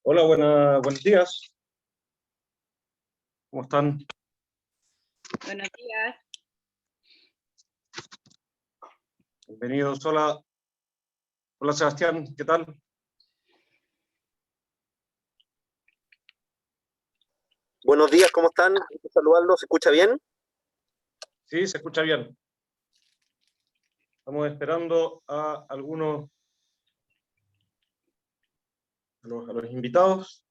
Hola, buenos días. ¿Cómo están? Buenos días. Bienvenidos. Hola, Sebastián, ¿qué tal? Buenos días, ¿cómo están? Gusto saludarlos, ¿se escucha bien? Sí, se escucha bien. Estamos esperando a algunos, a los invitados.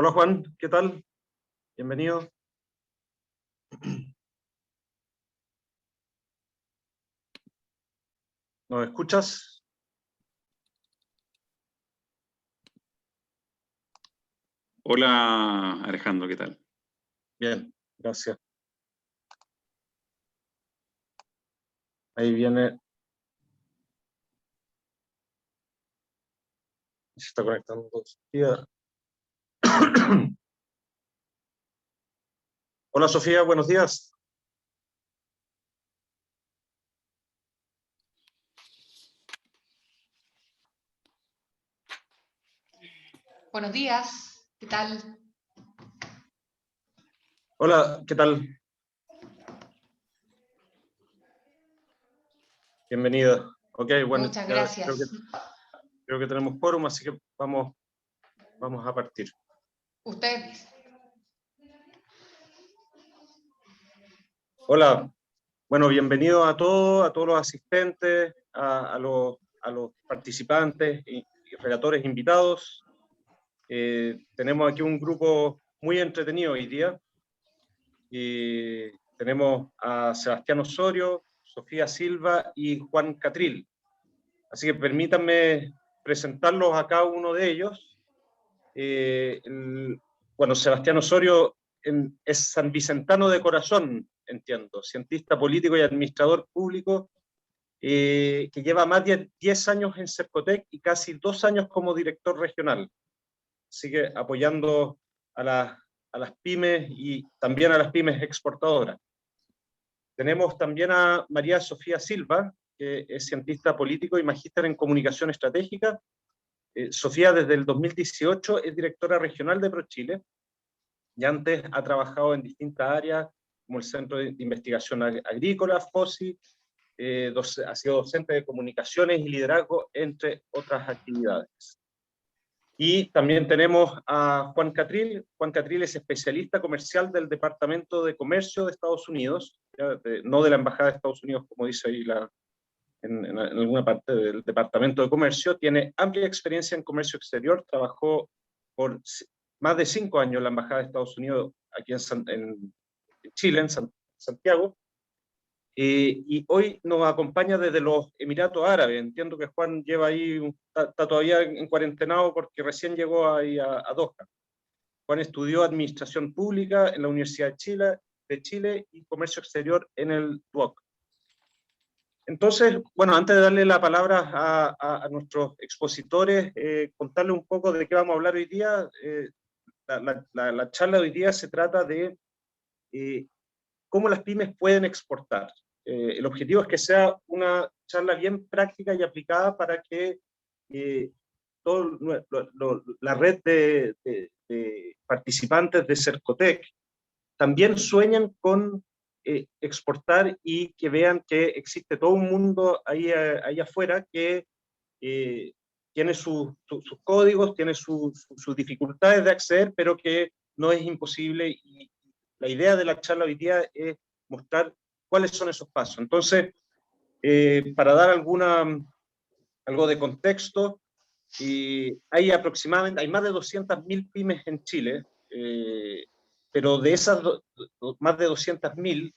Hola Juan, ¿qué tal? Bienvenido. ¿Nos escuchas? Hola Alejandro, ¿qué tal? Bien, gracias. Ahí viene. Se está conectando Sofía. Hola Sofía, buenos días. Buenos días, ¿qué tal? Hola, ¿qué tal? Bienvenida. Ok, bueno, Muchas gracias. Creo que tenemos quórum, así que vamos a partir. Usted. Hola, bueno, bienvenido a todos los asistentes, a los participantes y relatores invitados. Tenemos aquí un grupo muy entretenido hoy día. Tenemos a Sebastián Osorio, Sofía Silva y Juan Catril. Así que permítanme presentarlos a cada uno de ellos. Bueno, Sebastián Osorio es sanvicentano de corazón, entiendo, cientista político y administrador público, que lleva más de 10 años en Cercotec y casi 2 años como director regional. Así que apoyando a las pymes y también a las pymes exportadoras. Tenemos también a María Sofía Silva, que es cientista político y magíster en comunicación estratégica. Sofía desde el 2018 es directora regional de ProChile y antes ha trabajado en distintas áreas como el Centro de Investigación Agrícola, FOSI, ha sido docente de comunicaciones y liderazgo, entre otras actividades. Y también tenemos a Juan Catril. Juan Catril es especialista comercial del Departamento de Comercio de Estados Unidos, no de la Embajada de Estados Unidos, como dice ahí en alguna parte del Departamento de Comercio. Tiene amplia experiencia en comercio exterior, trabajó por más de 5 años en la Embajada de Estados Unidos aquí en Chile, en Santiago, y hoy nos acompaña desde los Emiratos Árabes. Entiendo que Juan lleva ahí, está todavía en cuarentenado porque recién llegó ahí a Doha. Juan estudió Administración Pública en la Universidad de Chile y Comercio Exterior en el DUOC. Entonces, bueno, antes de darle la palabra a nuestros expositores, contarles un poco de qué vamos a hablar hoy día. La charla de hoy día se trata de cómo las pymes pueden exportar. El objetivo es que sea una charla bien práctica y aplicada para que la red de participantes de Cercotec también sueñen con exportar y que vean que existe todo un mundo ahí afuera que tiene sus códigos, tiene sus dificultades de acceder, pero que no es imposible, y la idea de la charla hoy día es mostrar cuáles son esos pasos. Entonces, para dar algo de contexto, hay más de 200.000 pymes en Chile, pero de esas más de 200.000,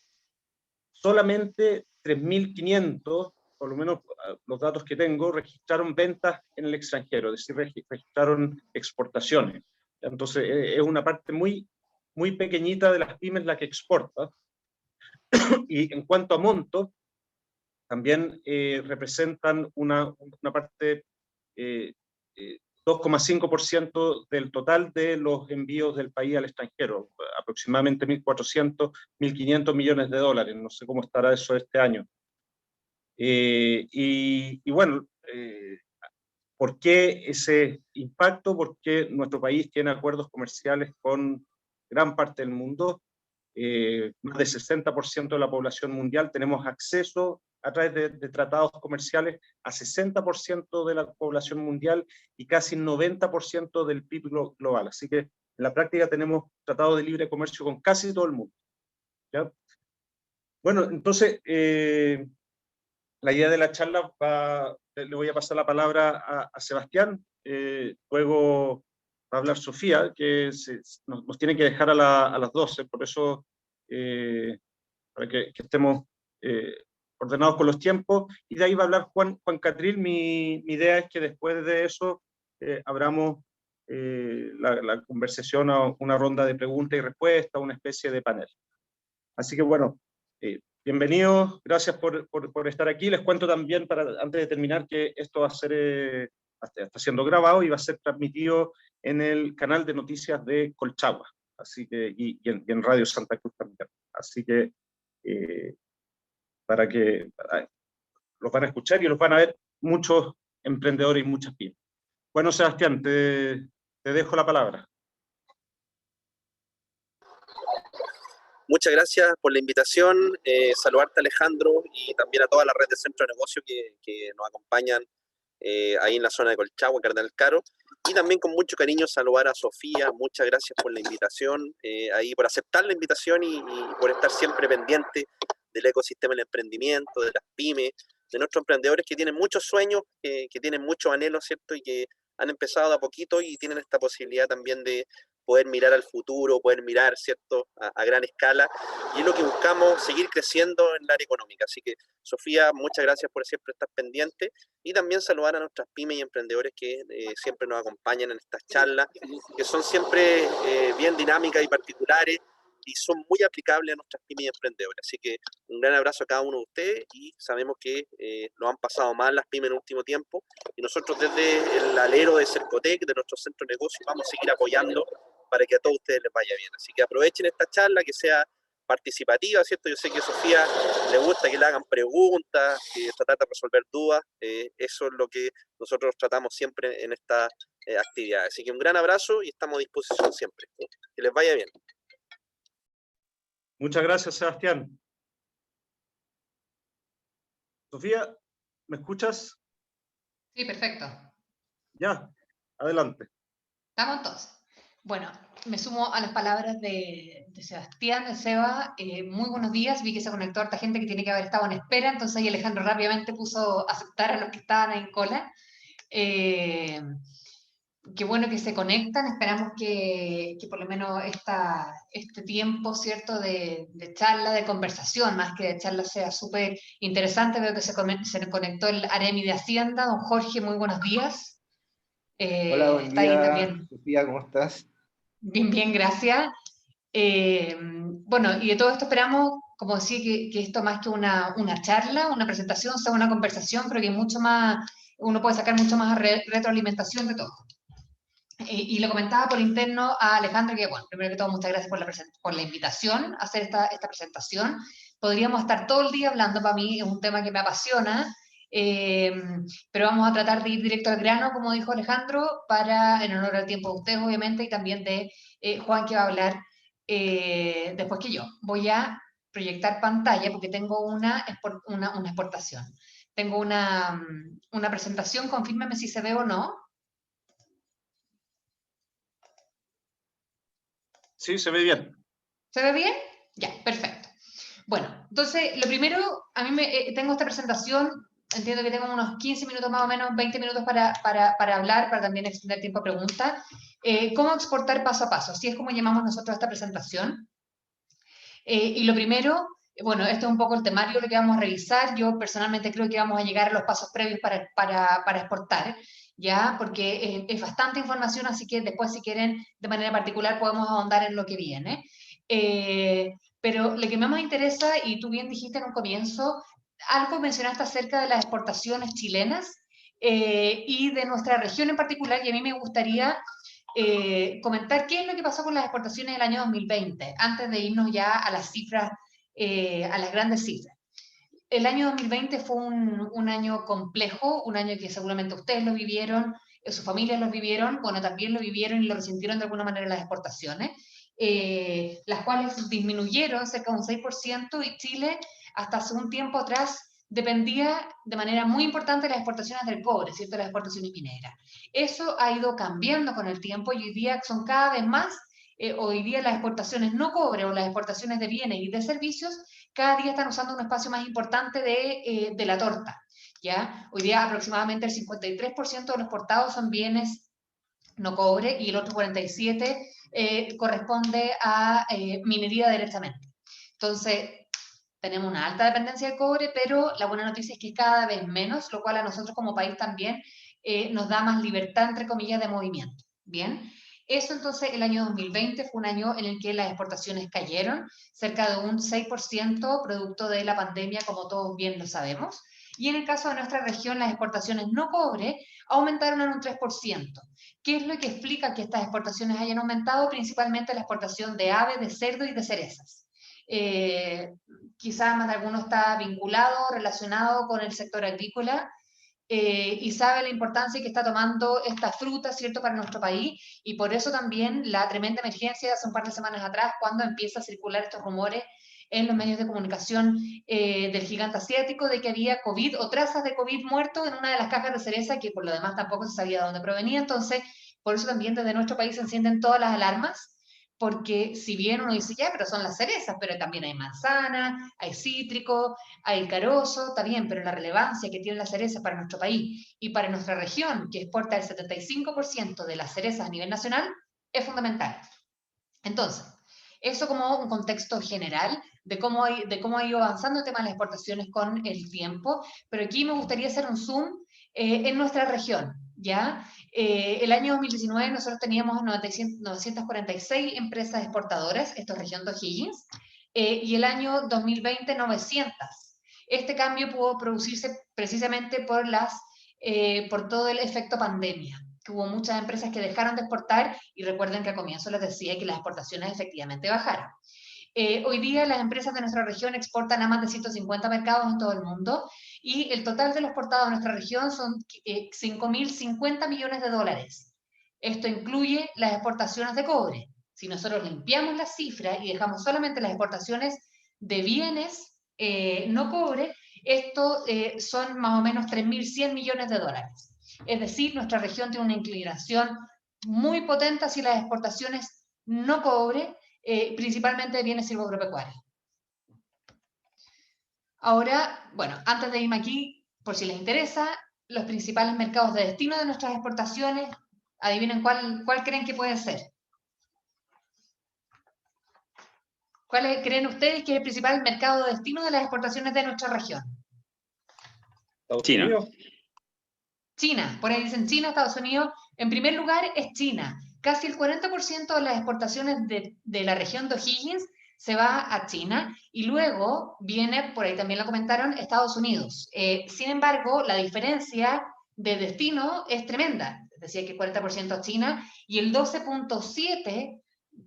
solamente 3.500, por lo menos los datos que tengo, registraron ventas en el extranjero, es decir, registraron exportaciones. Entonces, es una parte muy, muy pequeñita de las pymes la que exporta. Y en cuanto a monto, también representan una parte 2,5% del total de los envíos del país al extranjero, aproximadamente 1.400, 1.500 millones de dólares, no sé cómo estará eso este año. Y bueno, ¿por qué ese impacto? Porque nuestro país tiene acuerdos comerciales con gran parte del mundo, más del 60% de la población mundial tenemos acceso a través de tratados comerciales a 60% de la población mundial y casi 90% del PIB global. Así que en la práctica tenemos tratados de libre comercio con casi todo el mundo, ¿ya? Bueno, entonces, la idea de la charla le voy a pasar la palabra a Sebastián, luego va a hablar Sofía, que nos tiene que dejar a las 12, por eso, para que estemos ordenados con los tiempos, y de ahí va a hablar Juan Catril. Mi idea es que después de eso abramos la conversación a una ronda de preguntas y respuestas, una especie de panel. Así que bueno, bienvenidos, gracias por estar aquí. Les cuento también, antes de terminar, que esto va a ser, está siendo grabado y va a ser transmitido en el canal de noticias de Colchagua, así que, y en Radio Santa Cruz también. Así que, los van a escuchar y los van a ver muchos emprendedores y muchas pymes. Bueno, Sebastián, te dejo la palabra. Muchas gracias por la invitación, saludarte Alejandro y también a toda la red de centros de negocio que nos acompañan ahí en la zona de Colchagua, Cardenal Caro, y también con mucho cariño saludar a Sofía. Muchas gracias por la invitación, ahí por aceptar la invitación y por estar siempre pendiente del ecosistema del emprendimiento, de las pymes, de nuestros emprendedores que tienen muchos sueños, que tienen muchos anhelos, ¿cierto? Y que han empezado de a poquito y tienen esta posibilidad también de poder mirar al futuro, poder mirar, ¿cierto?, a gran escala, y es lo que buscamos, seguir creciendo en el área económica. Así que, Sofía, muchas gracias por siempre estar pendiente, y también saludar a nuestras pymes y emprendedores que siempre nos acompañan en estas charlas, que son siempre bien dinámicas y particulares, y son muy aplicables a nuestras pymes y emprendedores. Así que un gran abrazo a cada uno de ustedes, y sabemos que lo han pasado mal las pymes en el último tiempo, y nosotros desde el alero de Cercotec, de nuestro centro de negocio, vamos a seguir apoyando para que a todos ustedes les vaya bien. Así que aprovechen esta charla, que sea participativa, ¿cierto? Yo sé que a Sofía le gusta que le hagan preguntas, tratar de resolver dudas. Eso es lo que nosotros tratamos siempre en esta actividad. Así que un gran abrazo y estamos a disposición siempre. Que les vaya bien. Muchas gracias, Sebastián. Sofía, ¿me escuchas? Sí, perfecto. Ya, adelante. ¿Estamos entonces? Bueno, me sumo a las palabras de Sebastián, de Seba. Muy buenos días. Vi que se conectó harta gente que tiene que haber estado en espera, entonces ahí Alejandro rápidamente puso a aceptar a los que estaban en cola. Qué bueno que se conectan. Esperamos que por lo menos este tiempo, ¿cierto?, de charla, de conversación, más que de charla, sea súper interesante. Veo que se conectó el Aremi de Hacienda. Don Jorge, muy buenos días. Hola, buen Está ahí día, también. Sofía, ¿cómo estás? Bien, bien, gracias. Bueno, y de todo esto esperamos, como decía, que esto más que una charla, una presentación, sea una conversación, pero que mucho más, uno puede sacar mucho más retroalimentación de todo. Y lo comentaba por interno a Alejandro, que bueno, primero que todo, muchas gracias por la invitación a hacer esta presentación. Podríamos estar todo el día hablando, para mí es un tema que me apasiona, pero vamos a tratar de ir directo al grano, como dijo Alejandro, en honor al tiempo de ustedes, obviamente, y también de Juan, que va a hablar después que yo. Voy a proyectar pantalla porque tengo una exportación. Tengo una presentación, confírmeme si se ve o no. Sí, se ve bien. ¿Se ve bien? Ya, perfecto. Bueno, entonces, lo primero, a mí tengo esta presentación, entiendo que tengo unos 15 minutos más o menos, 20 minutos para hablar, para también extender tiempo a preguntas. ¿Cómo exportar paso a paso? Así es como llamamos nosotros esta presentación. Y lo primero, bueno, esto es un poco el temario lo que vamos a revisar. Yo personalmente creo que vamos a llegar a los pasos previos para exportar, ¿ya? Porque es bastante información, así que después, si quieren, de manera particular, podemos ahondar en lo que viene. Pero lo que más me interesa, y tú bien dijiste en un comienzo, algo mencionaste acerca de las exportaciones chilenas y de nuestra región en particular, y a mí me gustaría comentar qué es lo que pasó con las exportaciones del año 2020, antes de irnos ya a las cifras, a las grandes cifras. El año 2020 fue un año complejo, un año que seguramente ustedes lo vivieron, sus familias lo vivieron, bueno, también lo vivieron y lo resintieron de alguna manera las exportaciones, las cuales disminuyeron cerca de un 6%, y Chile, hasta hace un tiempo atrás, dependía de manera muy importante de las exportaciones del cobre, ¿cierto? Las exportaciones mineras. Eso ha ido cambiando con el tiempo y hoy día son cada vez más, hoy día las exportaciones no cobre o las exportaciones de bienes y de servicios cada día están usando un espacio más importante de la torta, ¿ya? Hoy día aproximadamente el 53% de los exportados son bienes no cobre y el otro 47% corresponde a minería directamente. Entonces, tenemos una alta dependencia del cobre, pero la buena noticia es que cada vez menos, lo cual a nosotros como país también nos da más libertad, entre comillas, de movimiento. Bien, eso entonces el año 2020 fue un año en el que las exportaciones cayeron, cerca de un 6% producto de la pandemia, como todos bien lo sabemos. Y en el caso de nuestra región, las exportaciones no cobre aumentaron en un 3%. ¿Qué es lo que explica que estas exportaciones hayan aumentado? Principalmente la exportación de ave, de cerdo y de cerezas. Quizás más de alguno está vinculado, relacionado con el sector agrícola y sabe la importancia que está tomando esta fruta, ¿cierto?, para nuestro país, y por eso también la tremenda emergencia de hace un par de semanas atrás, cuando empieza a circular estos rumores en los medios de comunicación del gigante asiático de que había COVID o trazas de COVID muerto en una de las cajas de cereza, que por lo demás tampoco se sabía de dónde provenía. Entonces, por eso también desde nuestro país se encienden todas las alarmas, porque si bien uno dice, ya, pero son las cerezas, pero también hay manzana, hay cítrico, hay carozo, está bien, pero la relevancia que tiene la cereza para nuestro país y para nuestra región, que exporta el 75% de las cerezas a nivel nacional, es fundamental. Entonces, eso como un contexto general de cómo ha ido avanzando el tema de las exportaciones con el tiempo, pero aquí me gustaría hacer un zoom en nuestra región, ¿ya? El año 2019 nosotros teníamos 946 empresas exportadoras, esto es región de O'Higgins, y el año 2020 900. Este cambio pudo producirse precisamente por todo el efecto pandemia, que hubo muchas empresas que dejaron de exportar, y recuerden que al comienzo les decía que las exportaciones efectivamente bajaron. Hoy día las empresas de nuestra región exportan a más de 150 mercados en todo el mundo, y el total de lo exportado a nuestra región son 5.050 millones de dólares. Esto incluye las exportaciones de cobre. Si nosotros limpiamos las cifras y dejamos solamente las exportaciones de bienes no cobre, esto son más o menos 3.100 millones de dólares. Es decir, nuestra región tiene una inclinación muy potente hacia las exportaciones no cobre, principalmente de bienes silvoagropecuarios. Ahora, bueno, antes de irme aquí, por si les interesa, los principales mercados de destino de nuestras exportaciones, adivinen cuál creen que puede ser. ¿Cuál creen ustedes que es el principal mercado de destino de las exportaciones de nuestra región? China. China, por ahí dicen China, Estados Unidos. En primer lugar es China. Casi el 40% de las exportaciones de la región de O'Higgins se va a China, y luego viene, por ahí también lo comentaron, Estados Unidos. Sin embargo, la diferencia de destino es tremenda. decía que 40% a China, y el 12.7%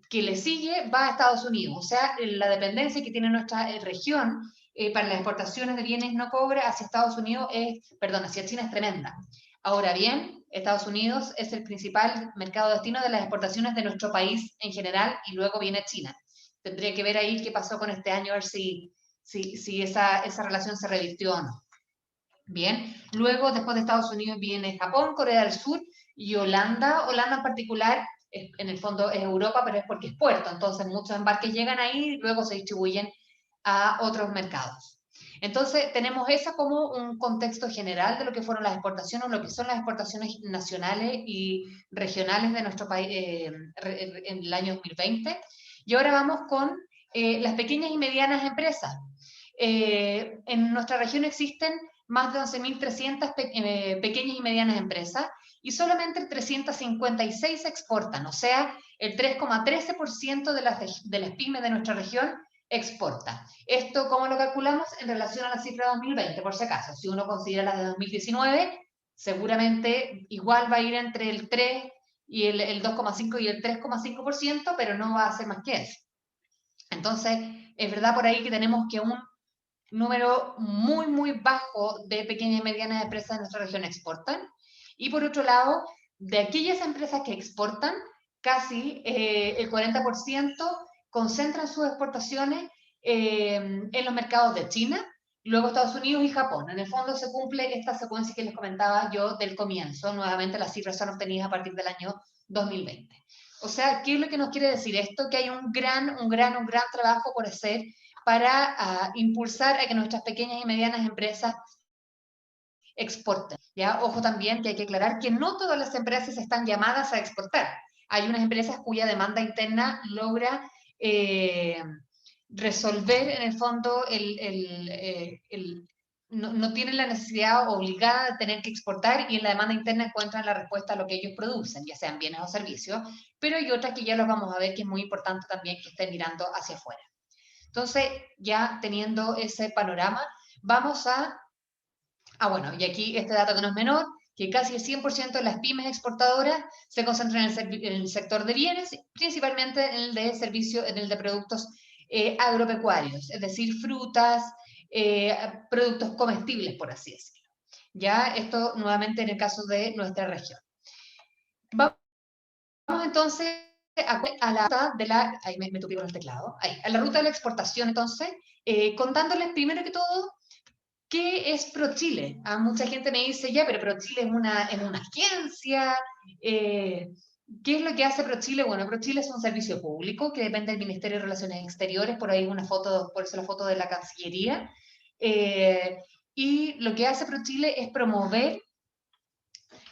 que le sigue va a Estados Unidos. O sea, la dependencia que tiene nuestra región para las exportaciones de bienes no cobre hacia Estados Unidos hacia China es tremenda. Ahora bien, Estados Unidos es el principal mercado destino de las exportaciones de nuestro país en general, y luego viene China. Tendría que ver ahí qué pasó con este año, a ver si esa relación se revirtió o no. Bien, luego después de Estados Unidos viene Japón, Corea del Sur y Holanda. Holanda en particular, en el fondo es Europa, pero es porque es puerto, entonces muchos embarques llegan ahí y luego se distribuyen a otros mercados. Entonces tenemos esa como un contexto general de lo que fueron las exportaciones, lo que son las exportaciones nacionales y regionales de nuestro país en el año 2020. Y ahora vamos con las pequeñas y medianas empresas. En nuestra región existen más de 11.300 pequeñas y medianas empresas, y solamente 356 exportan, o sea, el 3,13% de las pymes de nuestra región exporta. Esto, ¿cómo lo calculamos? En relación a la cifra de 2020, por si acaso. Si uno considera la de 2019, seguramente igual va a ir entre el 3 y el 2,5 y el 3,5%, pero no va a ser más que eso. Entonces, es verdad por ahí que tenemos que un número muy, muy bajo de pequeñas y medianas empresas de nuestra región exportan. Y por otro lado, de aquellas empresas que exportan, casi el 40% concentran sus exportaciones en los mercados de China, luego Estados Unidos y Japón. En el fondo se cumple esta secuencia que les comentaba yo del comienzo. Nuevamente las cifras son obtenidas a partir del año 2020. O sea, ¿qué es lo que nos quiere decir esto? Que hay un gran trabajo por hacer para impulsar a que nuestras pequeñas y medianas empresas exporten. ¿Ya? Ojo también que hay que aclarar que no todas las empresas están llamadas a exportar. Hay unas empresas cuya demanda interna logra resolver en el fondo no tienen la necesidad obligada de tener que exportar, y en la demanda interna encuentran la respuesta a lo que ellos producen, ya sean bienes o servicios, pero hay otras que ya los vamos a ver que es muy importante también que estén mirando hacia afuera. Entonces, ya teniendo ese panorama, vamos bueno, y aquí este dato que no es menor, que casi el 100% de las pymes exportadoras se concentran en el sector de bienes, principalmente en el de servicios, en el de productos agropecuarios, es decir, frutas, productos comestibles, por así decirlo. Ya esto nuevamente en el caso de nuestra región. Vamos entonces a la ruta de la... Ahí me topé con el teclado. Ahí, a la ruta de la exportación, entonces, contándoles primero que todo, ¿qué es ProChile? Mucha gente me dice, ya, pero ProChile es una agencia. ¿Qué es lo que hace ProChile? Bueno, ProChile es un servicio público que depende del Ministerio de Relaciones Exteriores, por ahí una foto, por eso la foto de la Cancillería. Y lo que hace ProChile es promover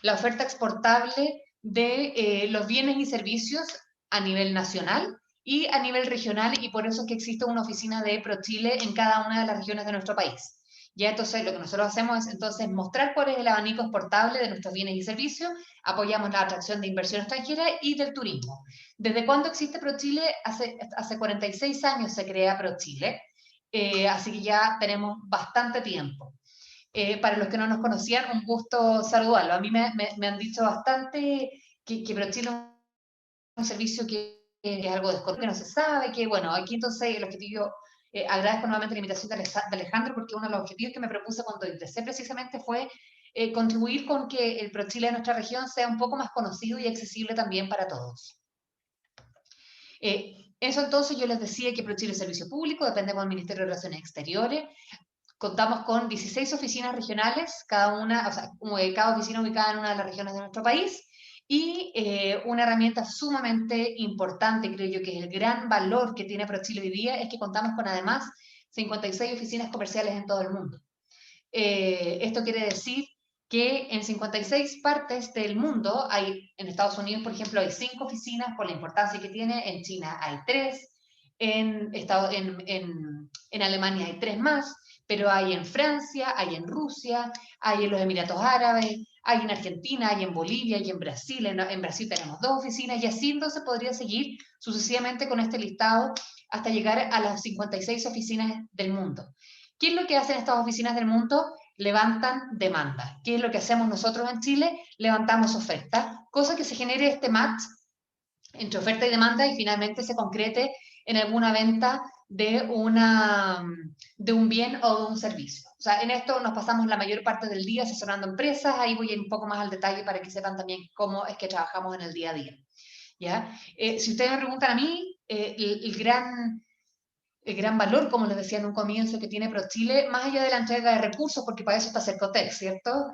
la oferta exportable de los bienes y servicios a nivel nacional y a nivel regional, y por eso es que existe una oficina de ProChile en cada una de las regiones de nuestro país. Ya entonces lo que nosotros hacemos es entonces mostrar cuál es el abanico exportable de nuestros bienes y servicios, apoyamos la atracción de inversión extranjera y del turismo. ¿Desde cuándo existe ProChile? Hace 46 años se crea ProChile, así que ya tenemos bastante tiempo. Para los que no nos conocían, un gusto saludarlo. A mí me han dicho bastante que ProChile es un servicio que es algo desconocido, que no se sabe, que bueno, aquí entonces el objetivo, agradezco nuevamente la invitación de Alejandro, porque uno de los objetivos que me propuse cuando ingresé precisamente fue contribuir con que el ProChile de nuestra región sea un poco más conocido y accesible también para todos. Eso entonces yo les decía que ProChile es servicio público, dependemos del Ministerio de Relaciones Exteriores. Contamos con 16 oficinas regionales, cada oficina ubicada en una de las regiones de nuestro país, y una herramienta sumamente importante, creo yo, que es el gran valor que tiene ProChile hoy día, es que contamos con además 56 oficinas comerciales en todo el mundo. Esto quiere decir que en 56 partes del mundo, en Estados Unidos, por ejemplo, hay 5 oficinas por la importancia que tiene, en China hay 3, en Alemania hay 3 más, pero hay en Francia, hay en Rusia, hay en los Emiratos Árabes, hay en Argentina, hay en Bolivia, hay en Brasil. En Brasil tenemos 2 oficinas, y así entonces podría seguir sucesivamente con este listado hasta llegar a las 56 oficinas del mundo. ¿Qué es lo que hacen estas oficinas del mundo? levantan demanda. ¿Qué es lo que hacemos nosotros en Chile? Levantamos oferta, cosa que se genere este match entre oferta y demanda y finalmente se concrete en alguna venta de un bien o de un servicio. O sea, en esto nos pasamos la mayor parte del día asesorando empresas, ahí voy a ir un poco más al detalle para que sepan también cómo es que trabajamos en el día a día. ¿Ya? Si ustedes me preguntan a mí, el gran valor, como les decía en un comienzo, que tiene ProChile, más allá de la entrega de recursos, porque para eso está Cercotec, ¿cierto?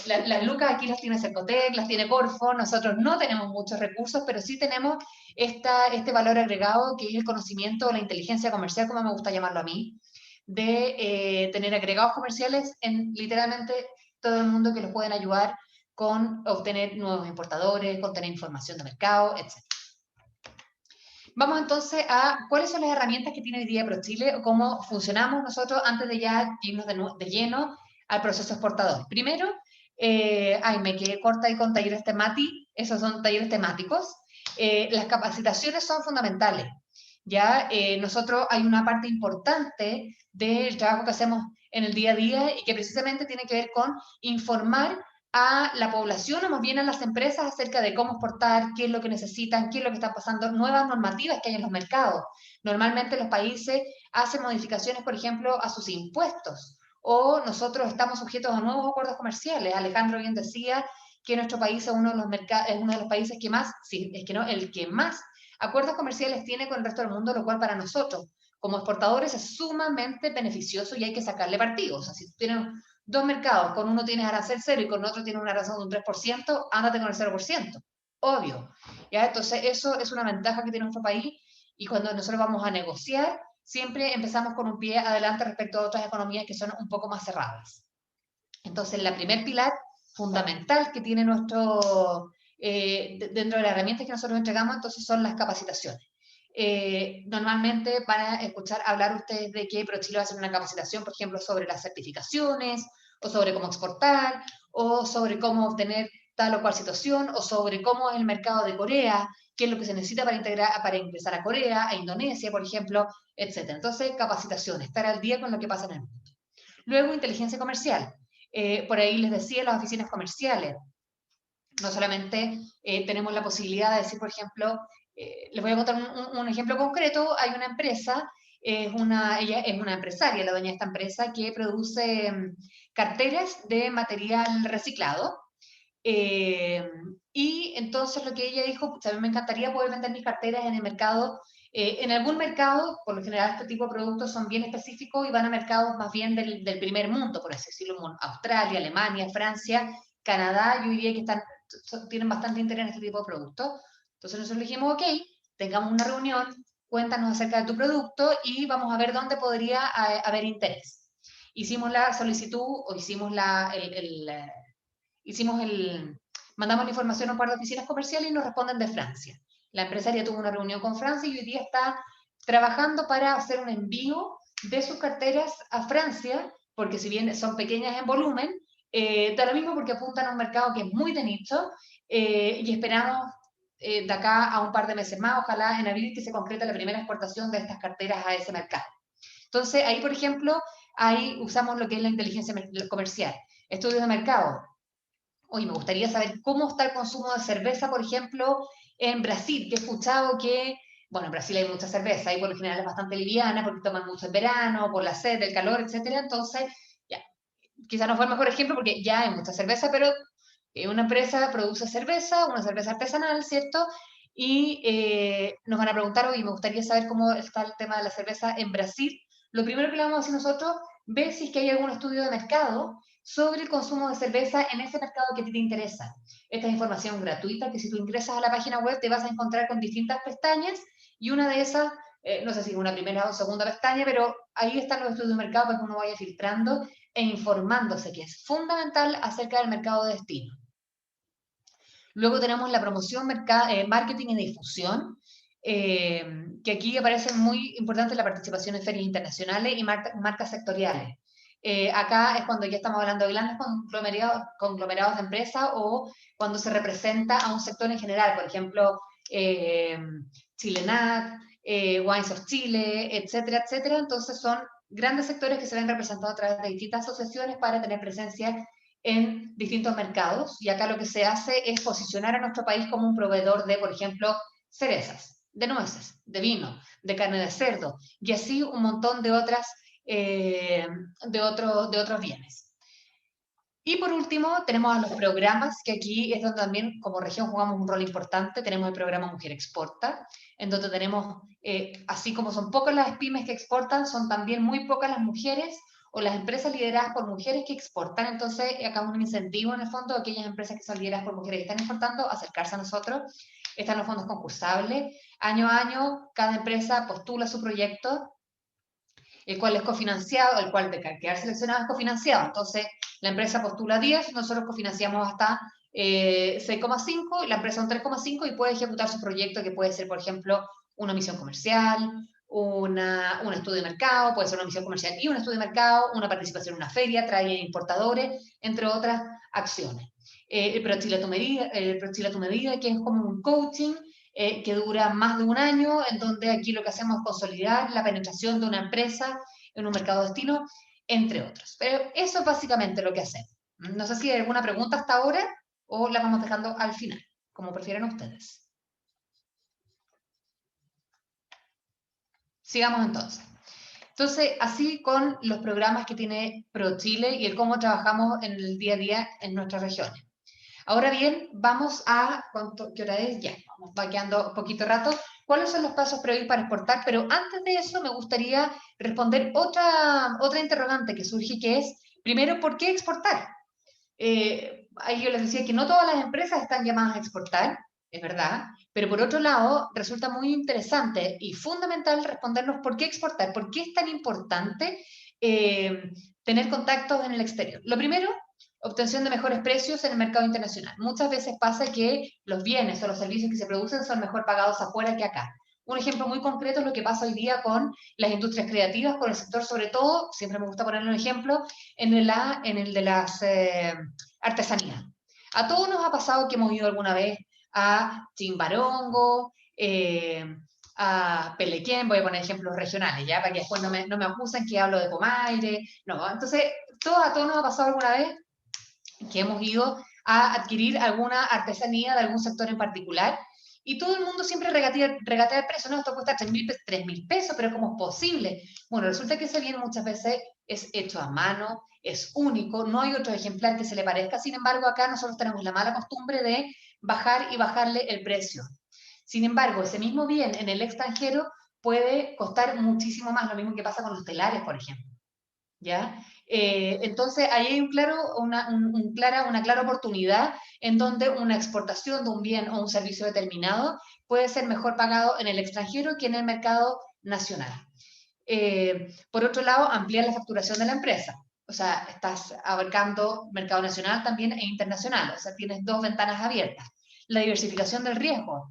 Las lucas aquí las tiene Cercotec, las tiene Corfo, nosotros no tenemos muchos recursos, pero sí tenemos este valor agregado que es el conocimiento o la inteligencia comercial, como me gusta llamarlo a mí, de tener agregados comerciales en literalmente todo el mundo que los pueden ayudar con obtener nuevos importadores, con tener información de mercado, etc. Vamos entonces a cuáles son las herramientas que tiene hoy día ProChile o cómo funcionamos nosotros antes de ya irnos de lleno al proceso exportador. Primero, me quedé corta ahí con talleres temáticos, esos son talleres temáticos. Las capacitaciones son fundamentales. Ya nosotros hay una parte importante del trabajo que hacemos en el día a día y que precisamente tiene que ver con informar a la población o más bien a las empresas acerca de cómo exportar, qué es lo que necesitan, qué es lo que está pasando, nuevas normativas que hay en los mercados. Normalmente los países hacen modificaciones, por ejemplo, a sus impuestos, o nosotros estamos sujetos a nuevos acuerdos comerciales. Alejandro bien decía que nuestro país es uno de los países que más, sí, es que no, el que más acuerdos comerciales tiene con el resto del mundo, lo cual para nosotros, como exportadores, es sumamente beneficioso y hay que sacarle partido. O sea, si tú tienes dos mercados, con uno tienes arancel cero y con otro tienes una arancel de un 3%, ándate con el 0%, obvio. ¿Ya? Entonces, eso es una ventaja que tiene nuestro país y cuando nosotros vamos a negociar, siempre empezamos con un pie adelante respecto a otras economías que son un poco más cerradas. Entonces, la primer pilar fundamental que tiene nuestro, dentro de las herramientas que nosotros entregamos, entonces son las capacitaciones. Normalmente van a escuchar hablar ustedes de que ProChile va a hacer una capacitación, por ejemplo, sobre las certificaciones, o sobre cómo exportar, o sobre cómo obtener tal o cual situación, o sobre cómo es el mercado de Corea, qué es lo que se necesita para ingresar a Corea, a Indonesia, por ejemplo, etc. Entonces, capacitación, estar al día con lo que pasa en el mundo. Luego, inteligencia comercial. Por ahí les decía, las oficinas comerciales. No solamente tenemos la posibilidad de decir, por ejemplo, les voy a contar un ejemplo concreto. Hay una empresa, ella es una empresaria, la dueña de esta empresa, que produce carteras de material reciclado. Y entonces lo que ella dijo, a mí me encantaría poder vender mis carteras en el mercado, en algún mercado. Por lo general este tipo de productos son bien específicos y van a mercados más bien del primer mundo, por así decirlo, Australia, Alemania, Francia, Canadá. Yo diría que tienen bastante interés en este tipo de productos. Entonces nosotros le dijimos, ok, tengamos una reunión, cuéntanos acerca de tu producto y vamos a ver dónde podría haber interés. Hicimos la solicitud, o mandamos la información a un par de oficinas comerciales y nos responden de Francia. La empresaria tuvo una reunión con Francia y hoy día está trabajando para hacer un envío de sus carteras a Francia, porque si bien son pequeñas en volumen, da lo mismo porque apuntan a un mercado que es muy de nicho, y esperamos de acá a un par de meses más, ojalá en abril, que se concrete la primera exportación de estas carteras a ese mercado. Entonces, ahí, por ejemplo, ahí usamos lo que es la inteligencia comercial, estudios de mercado. Oye, me gustaría saber cómo está el consumo de cerveza, por ejemplo, en Brasil, que he escuchado que, bueno, en Brasil hay mucha cerveza y por lo general es bastante liviana porque toman mucho en verano, por la sed, el calor, etcétera. Entonces, ya, quizá no fue el mejor ejemplo porque ya hay mucha cerveza, pero una empresa produce cerveza, una cerveza artesanal, ¿cierto? Y nos van a preguntar, oye, me gustaría saber cómo está el tema de la cerveza en Brasil. Lo primero que le vamos a hacer nosotros, ver si es que hay algún estudio de mercado sobre el consumo de cerveza en ese mercado que a ti te interesa. Esta es información gratuita que si tú ingresas a la página web te vas a encontrar con distintas pestañas y una de esas, no sé si una primera o segunda pestaña, pero ahí están los estudios de mercado para que uno vaya filtrando e informándose, que es fundamental acerca del mercado de destino. Luego tenemos la promoción, marketing y difusión, que aquí aparece muy importante la participación en ferias internacionales y marcas sectoriales. Acá es cuando ya estamos hablando de grandes conglomerados de empresas o cuando se representa a un sector en general, por ejemplo, Chilenat, Wines of Chile, etcétera, etcétera. Entonces son grandes sectores que se ven representados a través de distintas asociaciones para tener presencia en distintos mercados, y acá lo que se hace es posicionar a nuestro país como un proveedor de, por ejemplo, cerezas, de nueces, de vino, de carne de cerdo, y así un montón de otros bienes. Y por último, tenemos a los programas, que aquí es donde también como región jugamos un rol importante. Tenemos el programa Mujer Exporta, en donde tenemos, así como son pocas las pymes que exportan, son también muy pocas las mujeres o las empresas lideradas por mujeres que exportan. Entonces, acá un incentivo en el fondo a aquellas empresas que son lideradas por mujeres que están exportando, acercarse a nosotros. Están los fondos concursables. Año a año, cada empresa postula su proyecto, el cual es cofinanciado, el cual de quedar seleccionado es cofinanciado. Entonces, la empresa postula 10, nosotros cofinanciamos hasta 6,5, la empresa un 3,5 y puede ejecutar su proyecto, que puede ser, por ejemplo, una misión comercial, un estudio de mercado, puede ser una misión comercial y un estudio de mercado, una participación en una feria, traer importadores, entre otras acciones. El ProChile a tu medida, que es como un coaching, que dura más de un año, en donde aquí lo que hacemos es consolidar la penetración de una empresa en un mercado destino, entre otros. Pero eso es básicamente lo que hacemos. No sé si hay alguna pregunta hasta ahora o la vamos dejando al final, como prefieran ustedes. Sigamos entonces. Entonces, así con los programas que tiene ProChile y el cómo trabajamos en el día a día en nuestras regiones. Ahora bien, vamos a, ¿qué hora es? Ya, va quedando poquito rato. ¿Cuáles son los pasos previos para exportar? Pero antes de eso me gustaría responder otra interrogante que surge, que es, primero, ¿por qué exportar? Ahí yo les decía que no todas las empresas están llamadas a exportar, es verdad, pero por otro lado, resulta muy interesante y fundamental respondernos por qué exportar, por qué es tan importante tener contactos en el exterior. Lo primero, obtención de mejores precios en el mercado internacional. Muchas veces pasa que los bienes o los servicios que se producen son mejor pagados afuera que acá. Un ejemplo muy concreto es lo que pasa hoy día con las industrias creativas, con el sector sobre todo, siempre me gusta ponerle un ejemplo, en el de las artesanías. A todos nos ha pasado que hemos ido alguna vez a Chimbarongo, a Pelequén, voy a poner ejemplos regionales, ¿ya? Para que después no me acusen que hablo de Pomaire, no, entonces a todos nos ha pasado alguna vez que hemos ido a adquirir alguna artesanía de algún sector en particular, y todo el mundo siempre regatea el precio, no, esto cuesta 3.000 pesos, pero ¿cómo es posible? Bueno, resulta que ese bien muchas veces es hecho a mano, es único, no hay otro ejemplar que se le parezca. Sin embargo, acá nosotros tenemos la mala costumbre de bajar y bajarle el precio. Sin embargo, ese mismo bien en el extranjero puede costar muchísimo más, lo mismo que pasa con los telares, por ejemplo, ¿ya? Entonces, ahí hay una clara oportunidad en donde una exportación de un bien o un servicio determinado puede ser mejor pagado en el extranjero que en el mercado nacional. Por otro lado, ampliar la facturación de la empresa. O sea, estás abarcando mercado nacional también e internacional. O sea, tienes dos ventanas abiertas. La diversificación del riesgo.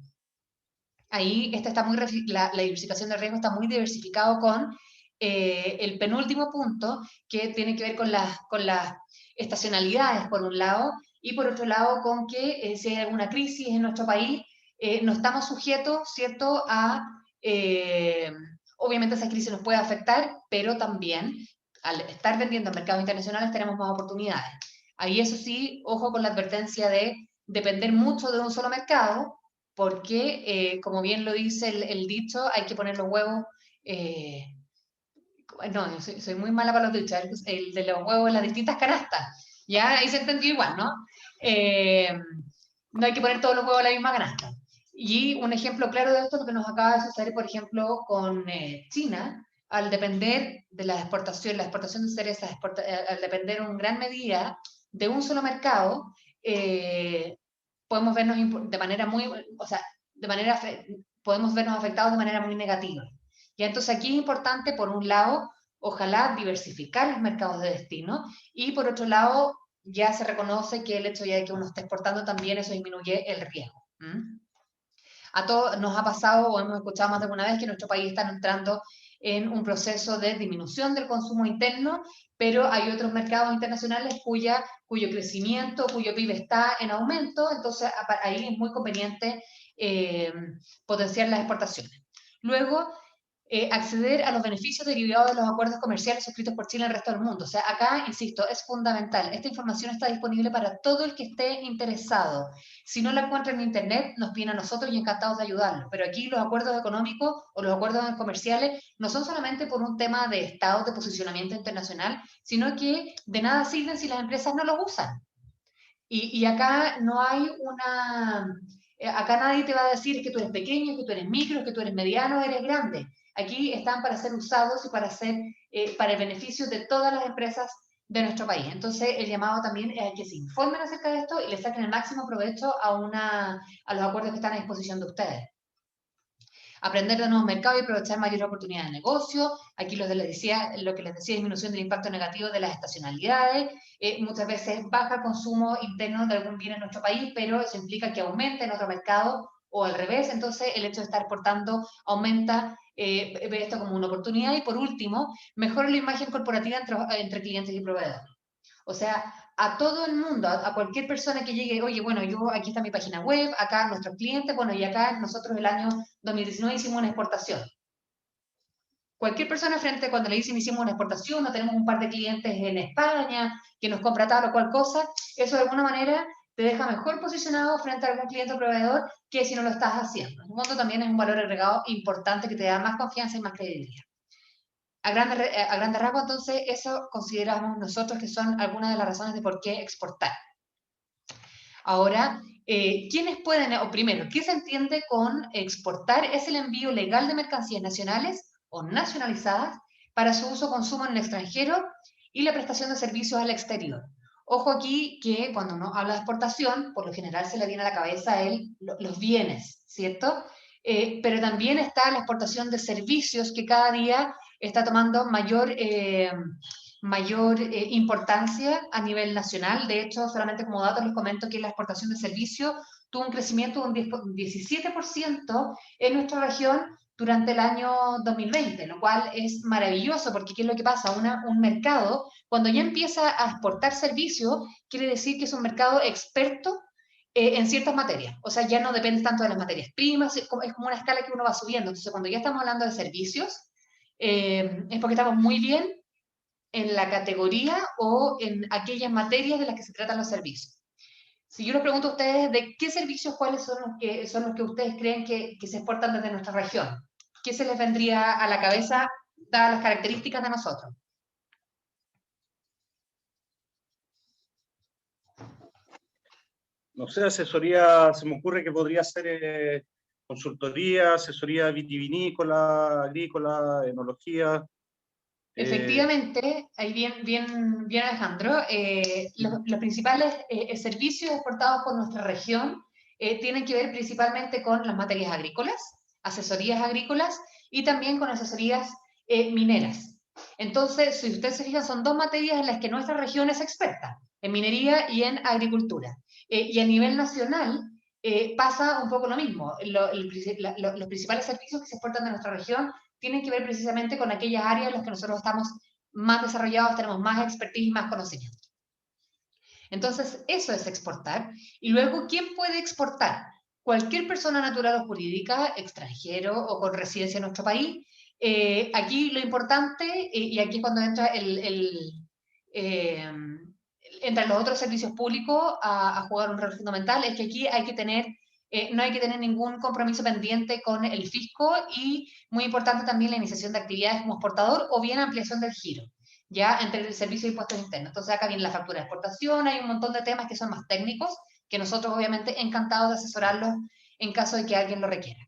Ahí la diversificación del riesgo está muy diversificado con el penúltimo punto, que tiene que ver con las estacionalidades, por un lado, y por otro lado con que si hay alguna crisis en nuestro país, no estamos sujetos, ¿cierto?, obviamente esa crisis nos puede afectar, pero también al estar vendiendo en mercados internacionales tenemos más oportunidades. Ahí eso sí, ojo con la advertencia de depender mucho de un solo mercado, porque como bien lo dice el dicho, hay que poner los huevos... no, yo soy muy mala para los dichos, el de los huevos en las distintas canastas, ¿ya? Ahí se entendió igual, ¿no? No hay que poner todos los huevos en la misma canasta. Y un ejemplo claro de esto es lo que nos acaba de suceder, por ejemplo, con China, al depender de la exportación de cerezas, al depender en gran medida de un solo mercado, podemos vernos de manera muy, o sea, podemos vernos afectados de manera muy negativa. Y entonces aquí es importante, por un lado, ojalá diversificar los mercados de destino, y por otro lado, ya se reconoce que el hecho ya de que uno esté exportando también eso disminuye el riesgo. A todos nos ha pasado o hemos escuchado más de alguna vez que nuestro país está entrando en un proceso de disminución del consumo interno, pero hay otros mercados internacionales cuyo crecimiento, cuyo PIB está en aumento, entonces ahí es muy conveniente potenciar las exportaciones. Luego, acceder a los beneficios derivados de los acuerdos comerciales suscritos por Chile en el resto del mundo. O sea, acá, insisto, es fundamental. Esta información está disponible para todo el que esté interesado. Si no la encuentra en Internet, nos piden a nosotros y encantados de ayudarlos. Pero aquí los acuerdos económicos o los acuerdos comerciales no son solamente por un tema de estado de posicionamiento internacional, sino que de nada sirven si las empresas no los usan. Y acá no hay una... Acá nadie te va a decir que tú eres pequeño, que tú eres micro, que tú eres mediano, eres grande. Aquí están para ser usados y para el beneficio de todas las empresas de nuestro país. Entonces, el llamado también es que se informen acerca de esto y le saquen el máximo provecho a los acuerdos que están a disposición de ustedes. Aprender de nuevos mercados y aprovechar mayores oportunidades de negocio. Aquí lo que les decía, disminución del impacto negativo de las estacionalidades. Muchas veces baja consumo interno de algún bien en nuestro país, pero eso implica que aumente en otro mercado o al revés. Entonces, el hecho de estar exportando aumenta, ve esto como una oportunidad. Y por último, mejora la imagen corporativa entre clientes y proveedores. O sea, a todo el mundo, a cualquier persona que llegue, oye, bueno, aquí está mi página web, acá nuestros clientes, bueno, y acá nosotros el año 2019 hicimos una exportación. Cualquier persona frente cuando le dicen hicimos una exportación, no tenemos un par de clientes en España que nos compra tal o cual cosa, eso de alguna manera te deja mejor posicionado frente a algún cliente o proveedor que si no lo estás haciendo. En el mundo también es un valor agregado importante que te da más confianza y más credibilidad. A grandes rasgos, entonces, eso consideramos nosotros que son algunas de las razones de por qué exportar. Ahora, ¿quiénes pueden, o primero, qué se entiende con exportar? Es el envío legal de mercancías nacionales o nacionalizadas para su uso o consumo en el extranjero y la prestación de servicios al exterior. Ojo aquí que cuando uno habla de exportación, por lo general se le viene a la cabeza los bienes, ¿cierto? Pero también está la exportación de servicios que cada día está tomando mayor importancia a nivel nacional. De hecho, solamente como datos les comento que la exportación de servicios tuvo un crecimiento de un 17% en nuestra región durante el año 2020, lo cual es maravilloso, porque ¿qué es lo que pasa? Un mercado, cuando ya empieza a exportar servicios, quiere decir que es un mercado experto en ciertas materias. O sea, ya no depende tanto de las materias primas, es como una escala que uno va subiendo. Entonces, cuando ya estamos hablando de servicios, es porque estamos muy bien en la categoría o en aquellas materias de las que se tratan los servicios. Si yo les pregunto a ustedes de qué servicios, cuáles son los que ustedes creen que se exportan desde nuestra región, ¿qué se les vendría a la cabeza dadas las características de nosotros? No sé, asesoría, se me ocurre que podría ser consultoría, asesoría vitivinícola, agrícola, enología. Efectivamente, ahí bien Alejandro, los principales servicios exportados por nuestra región tienen que ver principalmente con las materias agrícolas, asesorías agrícolas y también con asesorías mineras. Entonces, si ustedes se fijan, son dos materias en las que nuestra región es experta, en minería y en agricultura. Y a nivel nacional pasa un poco lo mismo. Los principales servicios que se exportan de nuestra región tienen que ver precisamente con aquellas áreas en las que nosotros estamos más desarrollados, tenemos más expertise y más conocimiento. Entonces, eso es exportar. Y luego, ¿quién puede exportar? Cualquier persona natural o jurídica, extranjero o con residencia en nuestro país. Aquí lo importante, y aquí es cuando entra entran los otros servicios públicos a jugar un rol fundamental, es que aquí hay que tener no hay que tener ningún compromiso pendiente con el fisco y, muy importante también, la iniciación de actividades como exportador o bien ampliación del giro, ya entre el servicio de impuestos internos. Entonces acá viene la factura de exportación, hay un montón de temas que son más técnicos, que nosotros obviamente encantados de asesorarlos en caso de que alguien lo requiera.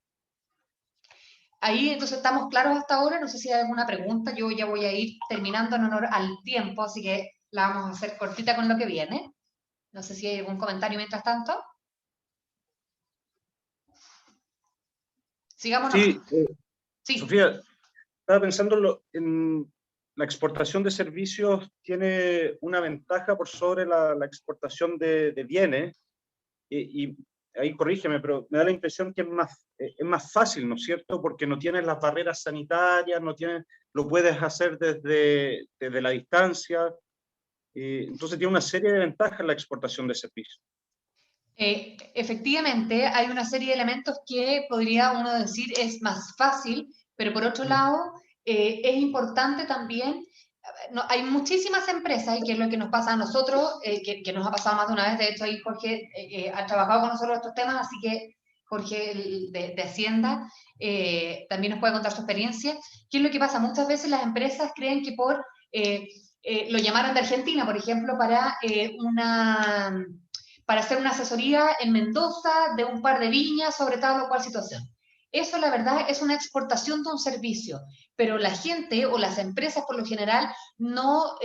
Ahí entonces estamos claros hasta ahora, no sé si hay alguna pregunta, yo ya voy a ir terminando en honor al tiempo, así que la vamos a hacer cortita con lo que viene. No sé si hay algún comentario mientras tanto. Sigamos. Sí, sí. Sofía, estaba pensando en la exportación de servicios tiene una ventaja por sobre la exportación de bienes, y ahí corrígeme, pero me da la impresión que es más fácil, ¿no es cierto? Porque no tienes las barreras sanitarias, lo puedes hacer desde la distancia, entonces tiene una serie de ventajas la exportación de servicios. Efectivamente, hay una serie de elementos que podría uno decir es más fácil, Pero por otro lado, es importante también, hay muchísimas empresas, y que es lo que nos pasa a nosotros, que nos ha pasado más de una vez, de hecho ahí Jorge ha trabajado con nosotros estos temas, así que Jorge de Hacienda también nos puede contar su experiencia. ¿Qué es lo que pasa? Muchas veces las empresas creen que por... lo llamaron de Argentina, por ejemplo, para hacer una asesoría en Mendoza de un par de viñas sobre tal o cual situación. Eso, la verdad, es una exportación de un servicio, pero la gente o las empresas, por lo general, no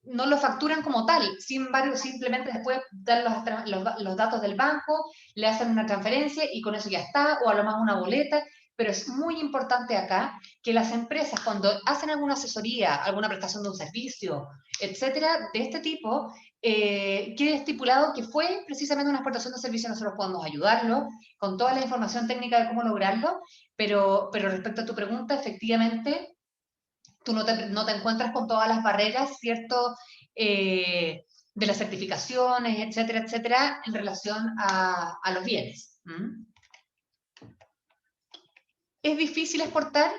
lo facturan como tal. Sin embargo, simplemente después dan los datos del banco, le hacen una transferencia y con eso ya está, o a lo más una boleta. Pero es muy importante acá que las empresas, cuando hacen alguna asesoría, alguna prestación de un servicio, etcétera, de este tipo, quede estipulado que fue precisamente una exportación de servicio. Nosotros podemos ayudarlo con toda la información técnica de cómo lograrlo, pero respecto a tu pregunta, efectivamente, tú no te encuentras con todas las barreras, ¿cierto?, de las certificaciones, etcétera, etcétera, en relación a los bienes. ¿Es difícil exportar?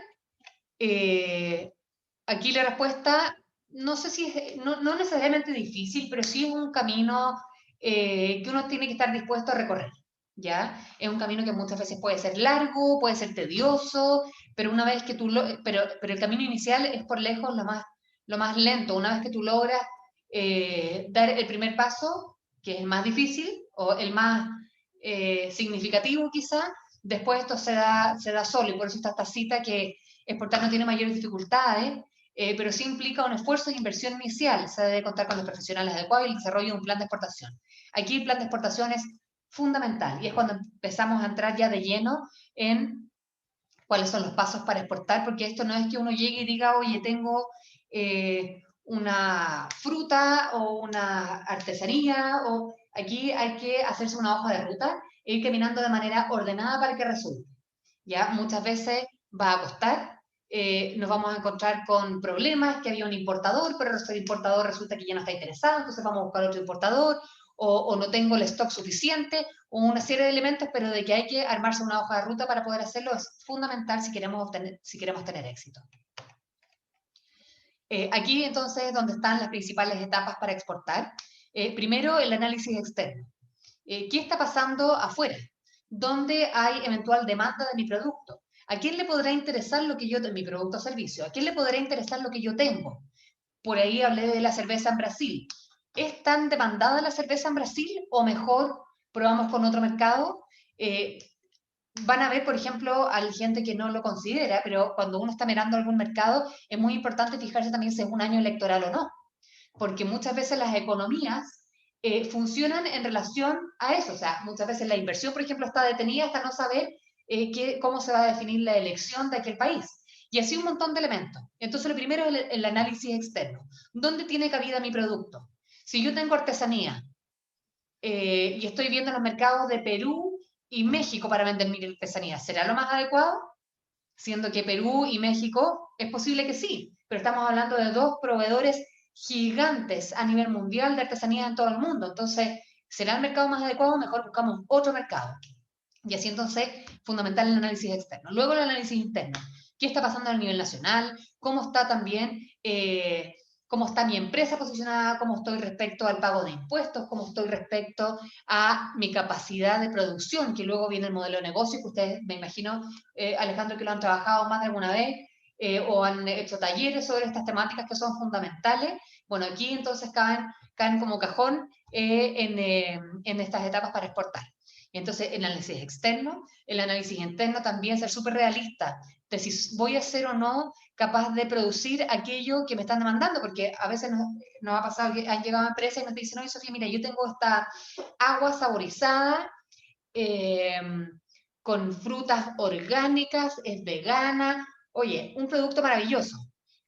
Aquí la respuesta, no sé si es, no necesariamente difícil, pero sí es un camino que uno tiene que estar dispuesto a recorrer, ¿ya? Es un camino que muchas veces puede ser largo, puede ser tedioso, pero una vez que pero el camino inicial es por lejos lo más lento. Una vez que tú logras dar el primer paso, que es el más difícil, o el más significativo quizá, después esto se da solo, y por eso está esta cita que exportar no tiene mayores dificultades, pero sí implica un esfuerzo de inversión inicial. Se debe contar con los profesionales adecuados y el desarrollo de un plan de exportación. Aquí el plan de exportación es fundamental, y es cuando empezamos a entrar ya de lleno en cuáles son los pasos para exportar, porque esto no es que uno llegue y diga, oye, tengo una fruta o una artesanía, o aquí hay que hacerse una hoja de ruta e ir caminando de manera ordenada para que resulte. ¿Ya? Muchas veces va a costar, nos vamos a encontrar con problemas, que había un importador, pero el importador resulta que ya no está interesado, entonces vamos a buscar otro importador, o no tengo el stock suficiente, o una serie de elementos, pero de que hay que armarse una hoja de ruta para poder hacerlo es fundamental si queremos tener éxito. Aquí entonces es donde están las principales etapas para exportar. Primero, el análisis externo. ¿Qué está pasando afuera? ¿Dónde hay eventual demanda de mi producto? ¿A quién le podrá interesar lo que yo tengo, mi producto o servicio? ¿A quién le podrá interesar lo que yo tengo? Por ahí hablé de la cerveza en Brasil. ¿Es tan demandada la cerveza en Brasil o mejor probamos con otro mercado? Van a ver, por ejemplo, a gente que no lo considera, pero cuando uno está mirando algún mercado, es muy importante fijarse también si es un año electoral o no, porque muchas veces las economías funcionan en relación a eso. O sea, muchas veces la inversión, por ejemplo, está detenida hasta no saber cómo se va a definir la elección de aquel país. Y así un montón de elementos. Entonces, lo primero es el análisis externo. ¿Dónde tiene cabida mi producto? Si yo tengo artesanía y estoy viendo los mercados de Perú y México para vender mi artesanía, ¿será lo más adecuado? Siendo que Perú y México es posible que sí, pero estamos hablando de dos proveedores gigantes a nivel mundial de artesanía en todo el mundo. Entonces, ¿será el mercado más adecuado? Mejor buscamos otro mercado. Y así entonces, fundamental el análisis externo. Luego el análisis interno. ¿Qué está pasando a nivel nacional? ¿Cómo está también, cómo está mi empresa posicionada? ¿Cómo estoy respecto al pago de impuestos? ¿Cómo estoy respecto a mi capacidad de producción? Que luego viene el modelo de negocio, que ustedes, me imagino, Alejandro, que lo han trabajado más de alguna vez, o han hecho talleres sobre estas temáticas que son fundamentales. Bueno, aquí entonces caen como cajón en estas etapas para exportar. Entonces, el análisis externo, el análisis interno también, ser súper realista de si voy a ser o no capaz de producir aquello que me están demandando, porque a veces nos ha pasado que han llegado a empresas y nos dicen, oye, Sofía, mira, yo tengo esta agua saborizada con frutas orgánicas, es vegana, oye, un producto maravilloso,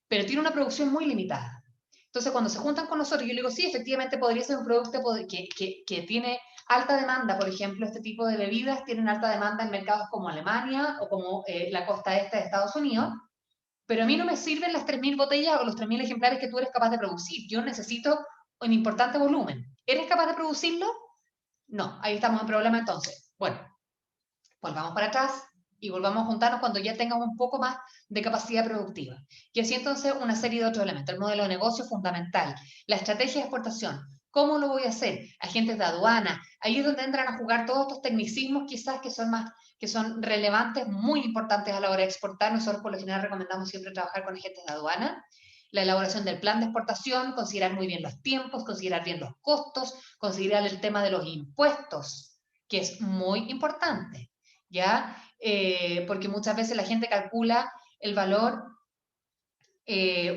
pero tiene una producción muy limitada. Entonces, cuando se juntan con nosotros, yo le digo, sí, efectivamente podría ser un producto que tiene alta demanda. Por ejemplo, este tipo de bebidas tienen alta demanda en mercados como Alemania o como la costa este de Estados Unidos, pero a mí no me sirven las 3.000 botellas o los 3.000 ejemplares que tú eres capaz de producir. Yo necesito un importante volumen. ¿Eres capaz de producirlo? No, ahí estamos en problema entonces. Bueno, volvamos para atrás y volvamos a juntarnos cuando ya tengamos un poco más de capacidad productiva. Y así entonces una serie de otros elementos. El modelo de negocio fundamental, la estrategia de exportación. ¿Cómo lo voy a hacer? Agentes de aduana. Ahí es donde entran a jugar todos estos tecnicismos quizás que son relevantes, muy importantes a la hora de exportar. Nosotros por lo general recomendamos siempre trabajar con agentes de aduana. La elaboración del plan de exportación, considerar muy bien los tiempos, considerar bien los costos, considerar el tema de los impuestos, que es muy importante, ¿ya? Porque muchas veces la gente calcula el valor,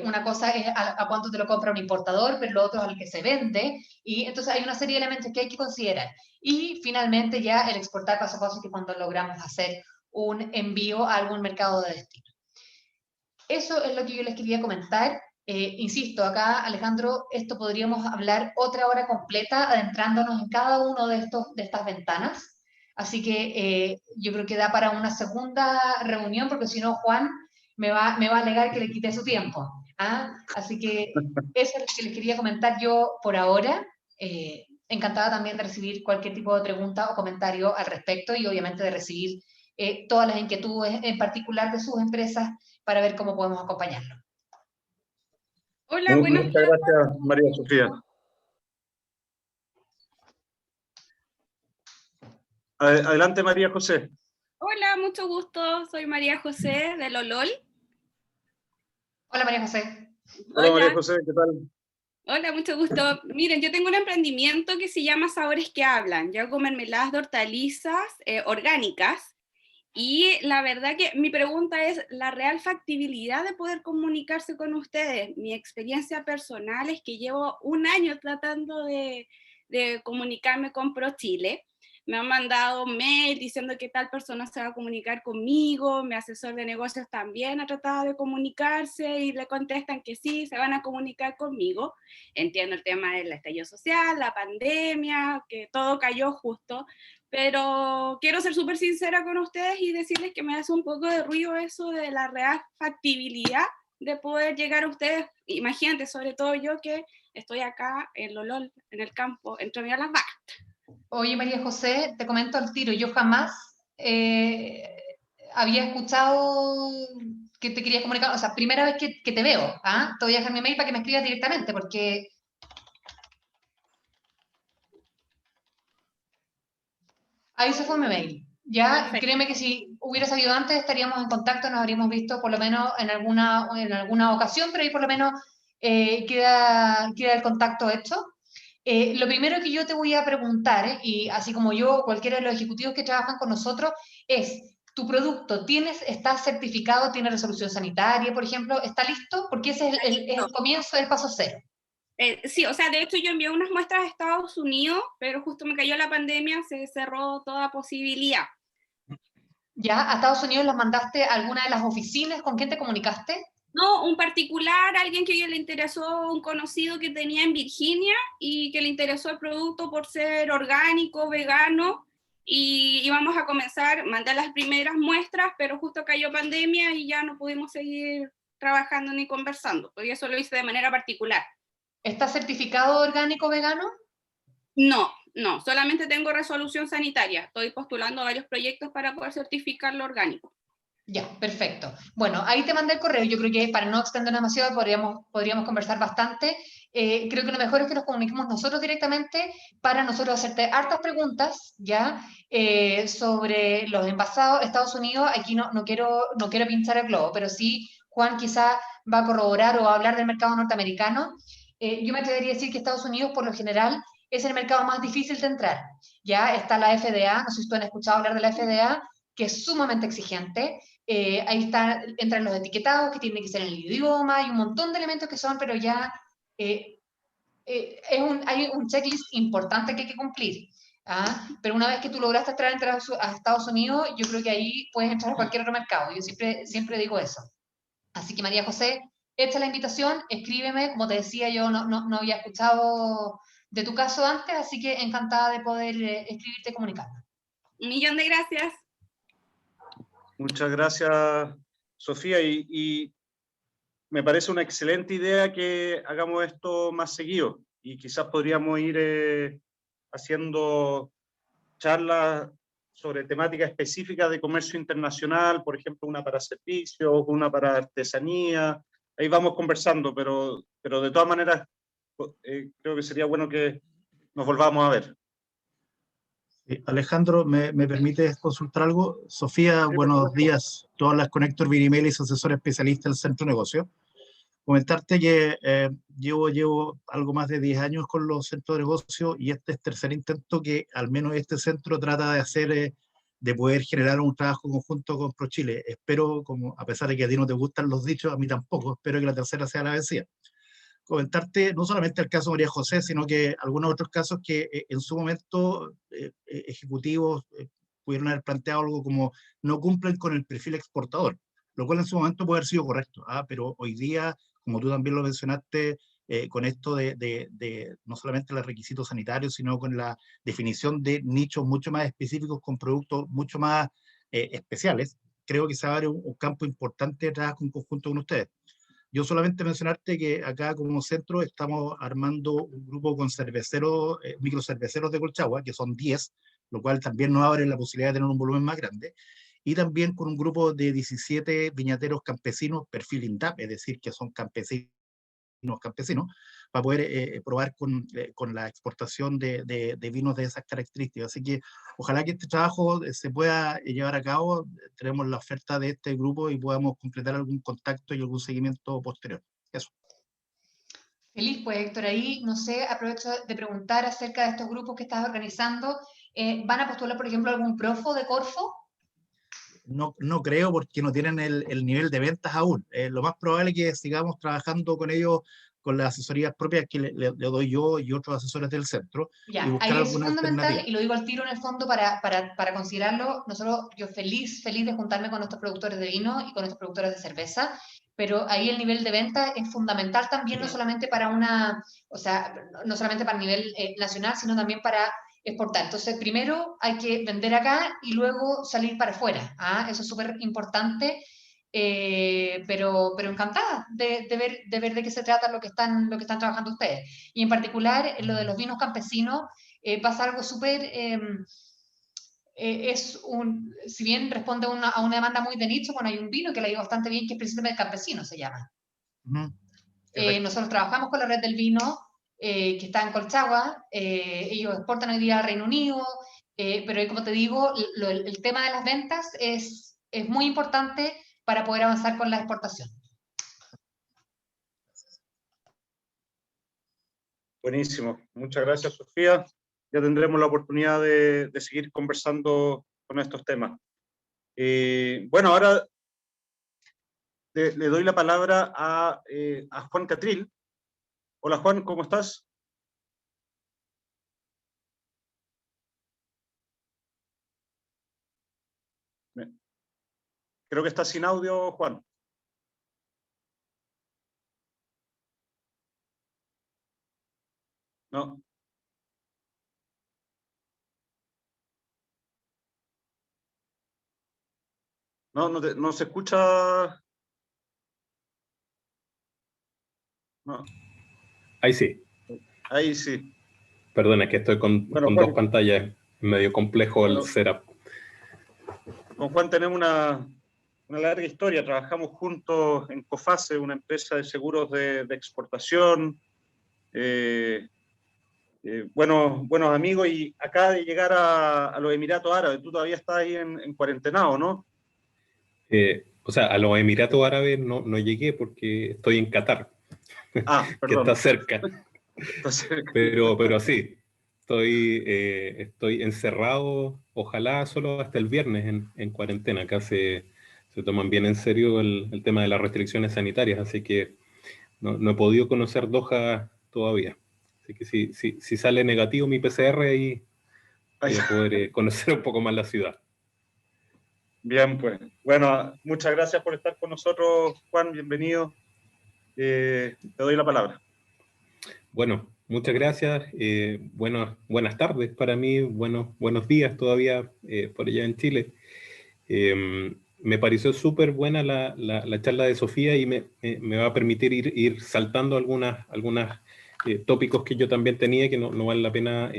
una cosa es a cuánto te lo compra un importador, pero lo otro es al que se vende, y entonces hay una serie de elementos que hay que considerar. Y finalmente ya el exportar paso a paso, que cuando logramos hacer un envío a algún mercado de destino. Eso es lo que yo les quería comentar. Insisto, acá, Alejandro, esto podríamos hablar otra hora completa, adentrándonos en cada uno de estas ventanas. Así que yo creo que da para una segunda reunión, porque si no, Juan me va a alegar que le quité su tiempo. ¿Ah? Así que eso es lo que les quería comentar yo por ahora. Encantada también de recibir cualquier tipo de pregunta o comentario al respecto, y obviamente de recibir todas las inquietudes en particular de sus empresas, para ver cómo podemos acompañarlo. Hola, buenos Muchas días. gracias, María Sofía. Adelante, María José. Hola, mucho gusto. Soy María José de Lolol. Hola, María José. Hola, María José, ¿qué tal? Hola, mucho gusto. Miren, yo tengo un emprendimiento que se llama Sabores que Hablan. Yo hago mermeladas de hortalizas orgánicas. Y la verdad que mi pregunta es la real factibilidad de poder comunicarse con ustedes. Mi experiencia personal es que llevo un año tratando de comunicarme con ProChile. Me han mandado mail diciendo que tal persona se va a comunicar conmigo, mi asesor de negocios también ha tratado de comunicarse y le contestan que sí, se van a comunicar conmigo. Entiendo el tema del estallido social, la pandemia, que todo cayó justo, pero quiero ser súper sincera con ustedes y decirles que me hace un poco de ruido eso de la real factibilidad de poder llegar a ustedes. Imagínate, sobre todo yo que estoy acá en Lolol, en el campo, entre medio de las vacas. Oye, María José, te comento al tiro, yo jamás había escuchado que te querías comunicar, o sea, primera vez que te veo, ¿ah? Te voy a dejar mi mail para que me escribas directamente, porque ahí se fue mi mail. Ya, Perfecto. créeme que si hubiera sabido antes estaríamos en contacto, nos habríamos visto por lo menos en alguna ocasión, pero ahí por lo menos queda el contacto hecho. Lo primero que yo te voy a preguntar, y así como yo, cualquiera de los ejecutivos que trabajan con nosotros, es, ¿tu producto está certificado, tiene resolución sanitaria, por ejemplo? ¿Está listo? Porque ese es el comienzo del paso cero. Sí, o sea, de hecho yo envié unas muestras a Estados Unidos, pero justo me cayó la pandemia, se cerró toda posibilidad. ¿Ya? ¿A Estados Unidos los mandaste a alguna de las oficinas? ¿Con quién te comunicaste? No, un particular, alguien que le interesó, un conocido que tenía en Virginia y que le interesó el producto por ser orgánico, vegano, y íbamos a comenzar, mandé las primeras muestras, pero justo cayó pandemia y ya no pudimos seguir trabajando ni conversando, porque eso lo hice de manera particular. ¿Está certificado orgánico vegano? No, solamente tengo resolución sanitaria. Estoy postulando varios proyectos para poder certificarlo orgánico. Ya, perfecto. Bueno, ahí te mandé el correo. Yo creo que para no extender demasiado podríamos conversar bastante. Creo que lo mejor es que nos comuniquemos nosotros directamente para nosotros hacerte hartas preguntas, ¿ya? Sobre los envasados. Estados Unidos, aquí no quiero pinchar el globo, pero sí, Juan quizá va a corroborar o va a hablar del mercado norteamericano. Yo me atrevería a decir que Estados Unidos, por lo general, es el mercado más difícil de entrar. Ya está la FDA, no sé si tú has escuchado hablar de la FDA, que es sumamente exigente. Ahí entran los etiquetados que tienen que ser en el idioma, y un montón de elementos que son, pero ya hay un checklist importante que hay que cumplir. ¿Ah? Pero una vez que tú lograste entrar a Estados Unidos, yo creo que ahí puedes entrar a cualquier otro mercado. Yo siempre digo eso. Así que María José, echa la invitación, escríbeme. Como te decía, yo no había escuchado de tu caso antes, así que encantada de poder escribirte y comunicarme. 1.000.000 de gracias. Muchas gracias, Sofía, y me parece una excelente idea que hagamos esto más seguido, y quizás podríamos ir haciendo charlas sobre temáticas específicas de comercio internacional, por ejemplo, una para servicios, una para artesanía. Ahí vamos conversando, pero de todas maneras creo que sería bueno que nos volvamos a ver. Alejandro, ¿me permites consultar algo? Sofía, buenos días. Tú hablas con Héctor Virimelis, asesor especialista del Centro de Negocio. Comentarte que llevo algo más de 10 años con los centros de negocio y este es tercer intento que al menos este centro trata de hacer, de poder generar un trabajo conjunto con ProChile. Espero, como, a pesar de que a ti no te gustan los dichos, a mí tampoco, espero que la tercera sea la vencida. Comentarte no solamente el caso de María José, sino que algunos otros casos que en su momento ejecutivos pudieron haber planteado algo como no cumplen con el perfil exportador, lo cual en su momento puede haber sido correcto, pero hoy día, como tú también lo mencionaste, con esto de no solamente los requisitos sanitarios, sino con la definición de nichos mucho más específicos con productos mucho más especiales, creo que se abre un campo importante de trabajo en conjunto con ustedes. Yo solamente mencionarte que acá como centro estamos armando un grupo con cerveceros, microcerveceros de Colchagua, que son 10, lo cual también nos abre la posibilidad de tener un volumen más grande, y también con un grupo de 17 viñateros campesinos, perfil INDAP, es decir, que son campesinos, para poder probar con la exportación de vinos de esas características. Así que ojalá que este trabajo se pueda llevar a cabo. Tenemos la oferta de este grupo y podamos completar algún contacto y algún seguimiento posterior. Eso. Feliz, pues Héctor, ahí, no sé, aprovecho de preguntar acerca de estos grupos que estás organizando. ¿Van a postular, por ejemplo, algún profo de Corfo? No creo, porque no tienen el nivel de ventas aún. Lo más probable es que sigamos trabajando con ellos, con las asesorías propias que le doy yo y otros asesores del centro, Ya, y buscar ahí es alguna fundamental, alternativa. y lo digo al tiro en el fondo para considerarlo. Nosotros, yo feliz de juntarme con nuestros productores de vino y con nuestros productores de cerveza, pero ahí el nivel de venta es fundamental también, no solamente para o sea, no solamente para el nivel nacional, sino también para exportar. Entonces, primero hay que vender acá y luego salir para afuera. Eso es súper importante. Pero encantada de ver de qué se trata lo que están trabajando ustedes. Y en particular, en lo de los vinos campesinos, pasa algo súper, si bien responde a una demanda muy de nicho, bueno, hay un vino que le ha ido bastante bien, que es precisamente el campesino, se llama. Nosotros trabajamos con la red del vino, que está en Colchagua, ellos exportan hoy día al Reino Unido, pero como te digo, el tema de las ventas es muy importante para poder avanzar con la exportación. Buenísimo. Muchas gracias, Sofía. Ya tendremos la oportunidad de seguir conversando con estos temas. Bueno, ahora le doy la palabra a Juan Catril. Hola, Juan, ¿cómo estás? Creo que estás sin audio, Juan. No. No se escucha. No. Ahí sí. Ahí sí. Perdona, que estoy con Bueno, dos pantallas, medio complejo el setup. Con Juan tenemos una larga historia. Trabajamos juntos en COFACE, una empresa de seguros de exportación. Buenos amigos, y acaba de llegar a los Emiratos Árabes. Tú todavía estás ahí en cuarentenado, ¿no? O sea, a los Emiratos Árabes no llegué porque estoy en Qatar, que está cerca. Pero sí, estoy encerrado, ojalá solo hasta el viernes en cuarentena. Acá se toman bien en serio el tema de las restricciones sanitarias, así que no he podido conocer Doha todavía. Así que si sale negativo mi PCR, ahí voy a poder conocer un poco más la ciudad. Bien, pues. Bueno, muchas gracias por estar con nosotros, Juan. Bienvenido. Te doy la palabra. Bueno, muchas gracias. Buenas tardes para mí. Buenos días todavía por allá en Chile. Me pareció súper buena la charla de Sofía y me va a permitir ir saltando algunas tópicos que yo también tenía que no vale la pena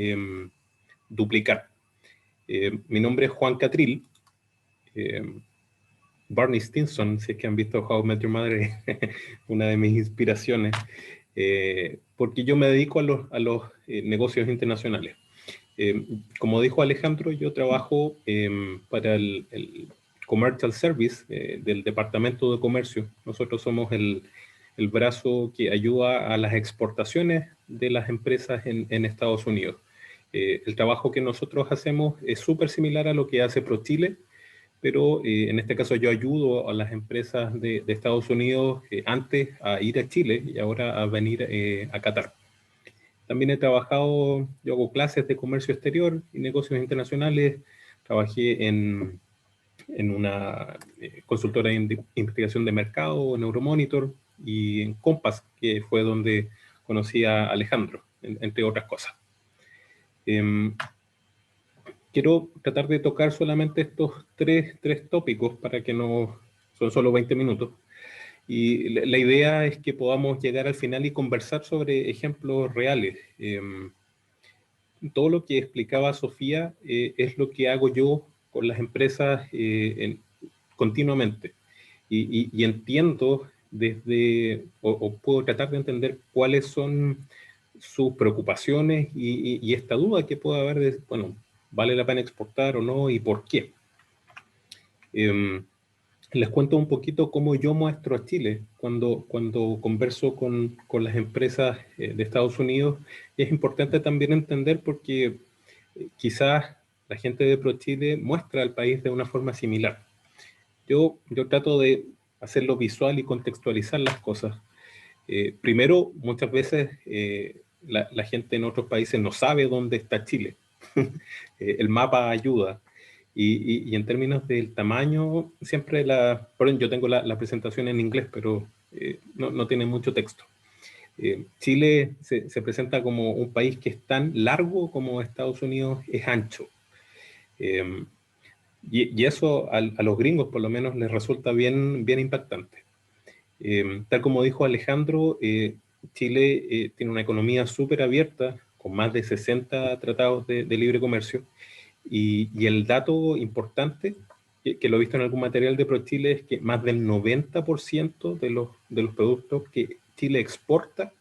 duplicar. Mi nombre es Juan Catril. Barney Stinson, si es que han visto How I Met Your Mother, una de mis inspiraciones, porque yo me dedico a los negocios internacionales. Como dijo Alejandro, yo trabajo para el Commercial Service del Departamento de Comercio. Nosotros somos el brazo que ayuda a las exportaciones de las empresas en Estados Unidos. El trabajo que nosotros hacemos es súper similar a lo que hace ProChile, pero en este caso yo ayudo a las empresas de Estados Unidos antes a ir a Chile y ahora a venir a Qatar. También he trabajado, yo hago clases de comercio exterior y negocios internacionales. Trabajé en una consultora de investigación de mercado, Neuromonitor, y en Compass, que fue donde conocí a Alejandro, entre otras cosas. Quiero tratar de tocar solamente estos tres tópicos para que no son solo 20 minutos. Y la idea es que podamos llegar al final y conversar sobre ejemplos reales. Todo lo que explicaba Sofía es lo que hago yo con las empresas continuamente. Y entiendo desde, o puedo tratar de entender cuáles son sus preocupaciones y esta duda que puede haber de, bueno, ¿vale la pena exportar o no y por qué? Les cuento un poquito cómo yo muestro a Chile cuando converso con las empresas de Estados Unidos. Y es importante también entender porque quizás la gente de ProChile muestra al país de una forma similar. Yo trato de hacerlo visual y contextualizar las cosas. Primero, muchas veces la gente en otros países no sabe dónde está Chile. El mapa ayuda. Y en términos del tamaño, siempre perdón, yo tengo la presentación en inglés, pero no tiene mucho texto. Chile se presenta como un país que es tan largo como Estados Unidos es ancho. Y eso a los gringos por lo menos les resulta bien impactante. Tal como dijo Alejandro, Chile tiene una economía súper abierta, con más de 60 tratados de libre comercio, y el dato importante, que lo he visto en algún material de ProChile, es que más del 90% de los productos que Chile exporta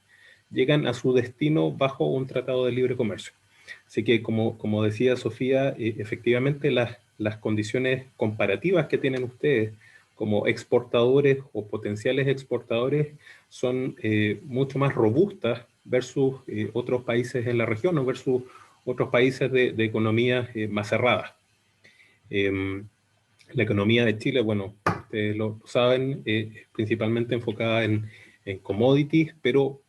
llegan a su destino bajo un tratado de libre comercio. Así que, como decía Sofía, efectivamente las condiciones comparativas que tienen ustedes como exportadores o potenciales exportadores son mucho más robustas versus otros países en la región o versus otros países de economías más cerradas. La economía de Chile, bueno, ustedes lo saben, principalmente enfocada en commodities, pero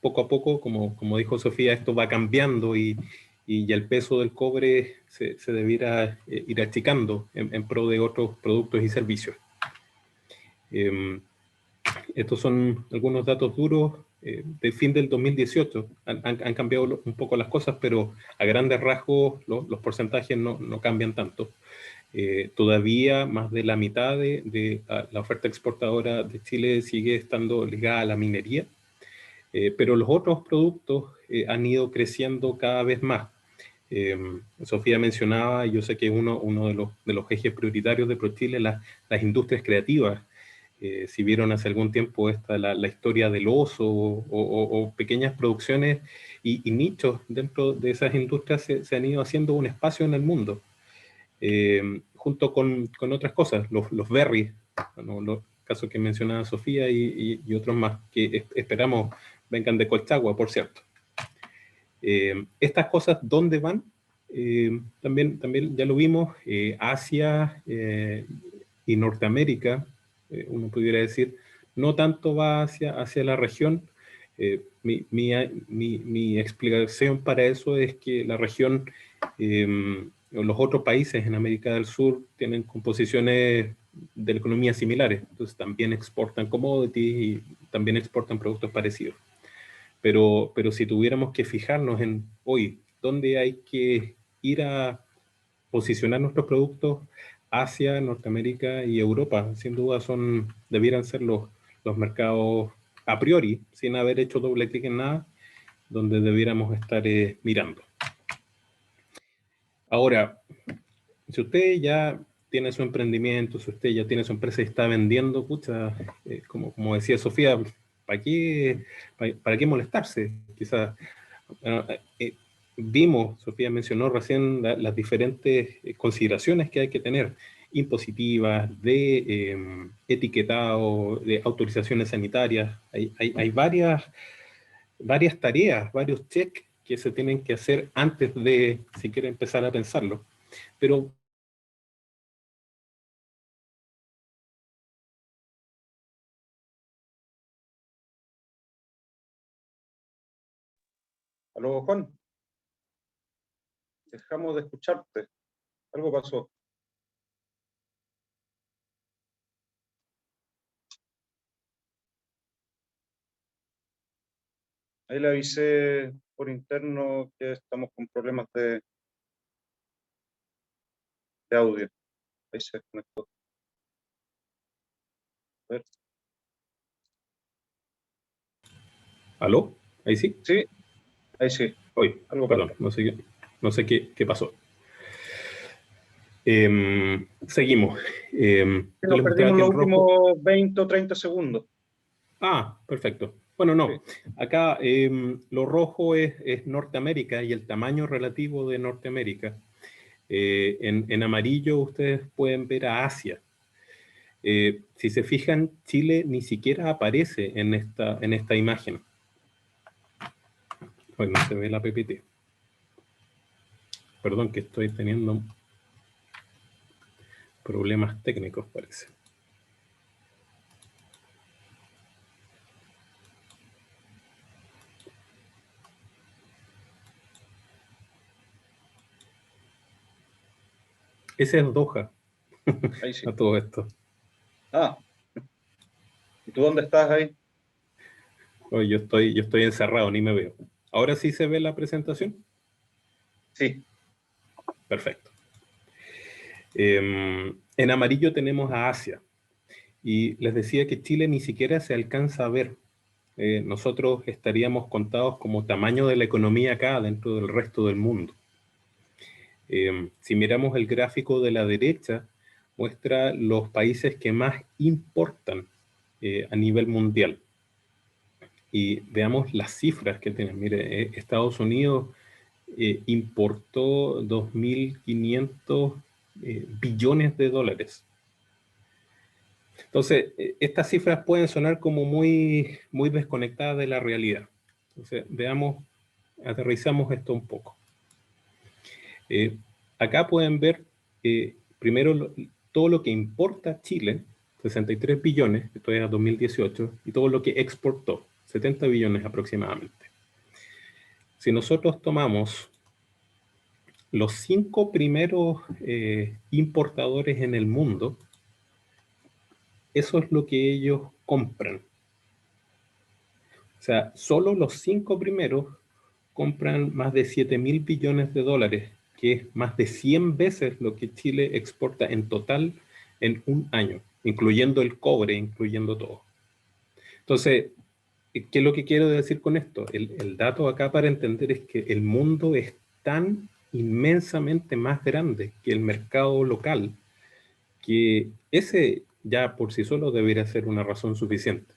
poco a poco, como dijo Sofía, esto va cambiando y el peso del cobre se debiera ir achicando en pro de otros productos y servicios. Estos son algunos datos duros del fin del 2018. Han cambiado un poco las cosas, pero a grandes rasgos los porcentajes no cambian tanto. Todavía más de la mitad de la oferta exportadora de Chile sigue estando ligada a la minería, pero los otros productos han ido creciendo cada vez más. Sofía mencionaba, y yo sé que es uno de los ejes prioritarios de ProChile, las industrias creativas. Si vieron hace algún tiempo la historia del oso o pequeñas producciones y nichos dentro de esas industrias se han ido haciendo un espacio en el mundo. Junto con otras cosas, los berries, ¿no? Los casos que mencionaba Sofía y otros más que esperamos vengan de Colchagua, por cierto. Estas cosas, ¿dónde van? También ya lo vimos, Asia y Norteamérica, uno pudiera decir, no tanto va hacia la región. Mi explicación para eso es que la región, los otros países en América del Sur tienen composiciones de la economía similares, entonces también exportan commodities y también exportan productos parecidos. Pero si tuviéramos que fijarnos en hoy, ¿dónde hay que ir a posicionar nuestros productos? Asia, Norteamérica y Europa, sin duda debieran ser los mercados a priori, sin haber hecho doble clic en nada, donde debiéramos estar mirando. Ahora, si usted ya tiene su emprendimiento, si usted ya tiene su empresa y está vendiendo, pucha, como decía Sofía, ¿para qué molestarse? Quizás, bueno, vimos, Sofía mencionó recién las diferentes consideraciones que hay que tener, impositivas, de etiquetado, de autorizaciones sanitarias. Hay varias tareas, varios checks que se tienen que hacer antes de siquiera empezar a pensarlo. Pero Aló, Juan. Dejamos de escucharte. Algo pasó. Ahí le avisé por interno que estamos con problemas de audio. Ahí se desconectó. A ver. ¿Aló? ¿Ahí sí? Sí, ahí sí. Oye, Algo perdón, pasó. no sé qué pasó. Seguimos. Yo Nos les mostraba perdimos que los en rojo... últimos 20 o 30 segundos. Ah, perfecto. Bueno, no. Sí. Acá lo rojo es Norteamérica y el tamaño relativo de Norteamérica. En amarillo ustedes pueden ver a Asia. Si se fijan, Chile ni siquiera aparece en esta imagen. Hoy no se ve la PPT. Perdón que estoy teniendo problemas técnicos, parece. Ese es Doha. Ahí sí. A todo esto. Ah. ¿Y tú dónde estás ahí? Oye, yo estoy encerrado, ni me veo. ¿Ahora sí se ve la presentación? Sí. Perfecto. En amarillo tenemos a Asia. Y les decía que Chile ni siquiera se alcanza a ver. Nosotros estaríamos contados como tamaño de la economía acá dentro del resto del mundo. Si miramos el gráfico de la derecha, muestra los países que más importan a nivel mundial. Y veamos las cifras que tienen. Mire, Estados Unidos importó 2.500 billones de dólares. Entonces, estas cifras pueden sonar como muy desconectadas de la realidad. Entonces, veamos, aterrizamos esto un poco. Acá pueden ver primero todo lo que importa Chile, 63 billones, esto es a 2018, y todo lo que exportó, 70 billones aproximadamente. Si nosotros tomamos los 5 primeros importadores en el mundo, eso es lo que ellos compran. O sea, solo los 5 primeros compran más de 7.000 billones de dólares, que es más de 100 veces lo que Chile exporta en total en un año, incluyendo el cobre, incluyendo todo. Entonces, ¿qué es lo que quiero decir con esto? El dato acá para entender es que el mundo es tan inmensamente más grande que el mercado local, que ese ya por sí solo debería ser una razón suficiente.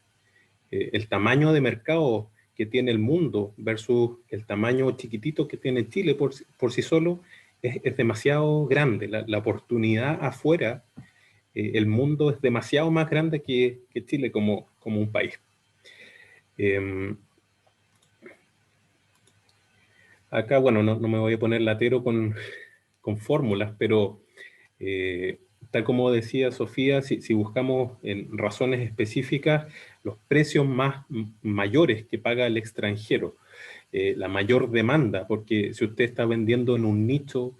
El tamaño de mercado que tiene el mundo versus el tamaño chiquitito que tiene Chile por sí solo es demasiado grande. La oportunidad afuera, el mundo es demasiado más grande que Chile como un país. Acá, bueno, no me voy a poner latero con fórmulas, pero tal como decía Sofía, si buscamos en razones específicas, los precios mayores que paga el extranjero, la mayor demanda, porque si usted está vendiendo en un nicho,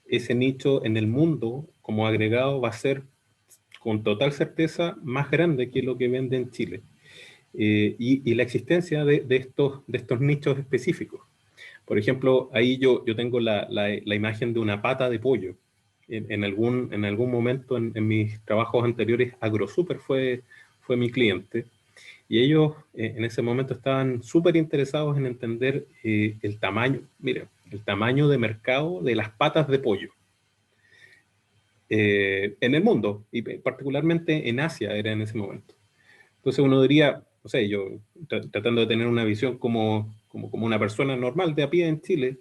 ese nicho en el mundo como agregado va a ser con total certeza más grande que lo que vende en Chile. Y la existencia de estos nichos específicos. Por ejemplo, ahí yo tengo la imagen de una pata de pollo. En algún momento en mis trabajos anteriores, AgroSuper fue mi cliente. Y ellos en ese momento estaban súper interesados en entender el tamaño. Mire, el tamaño de mercado de las patas de pollo en el mundo, y particularmente en Asia era en ese momento. Entonces uno diría, no sé, yo tratando de tener una visión como una persona normal de a pie en Chile,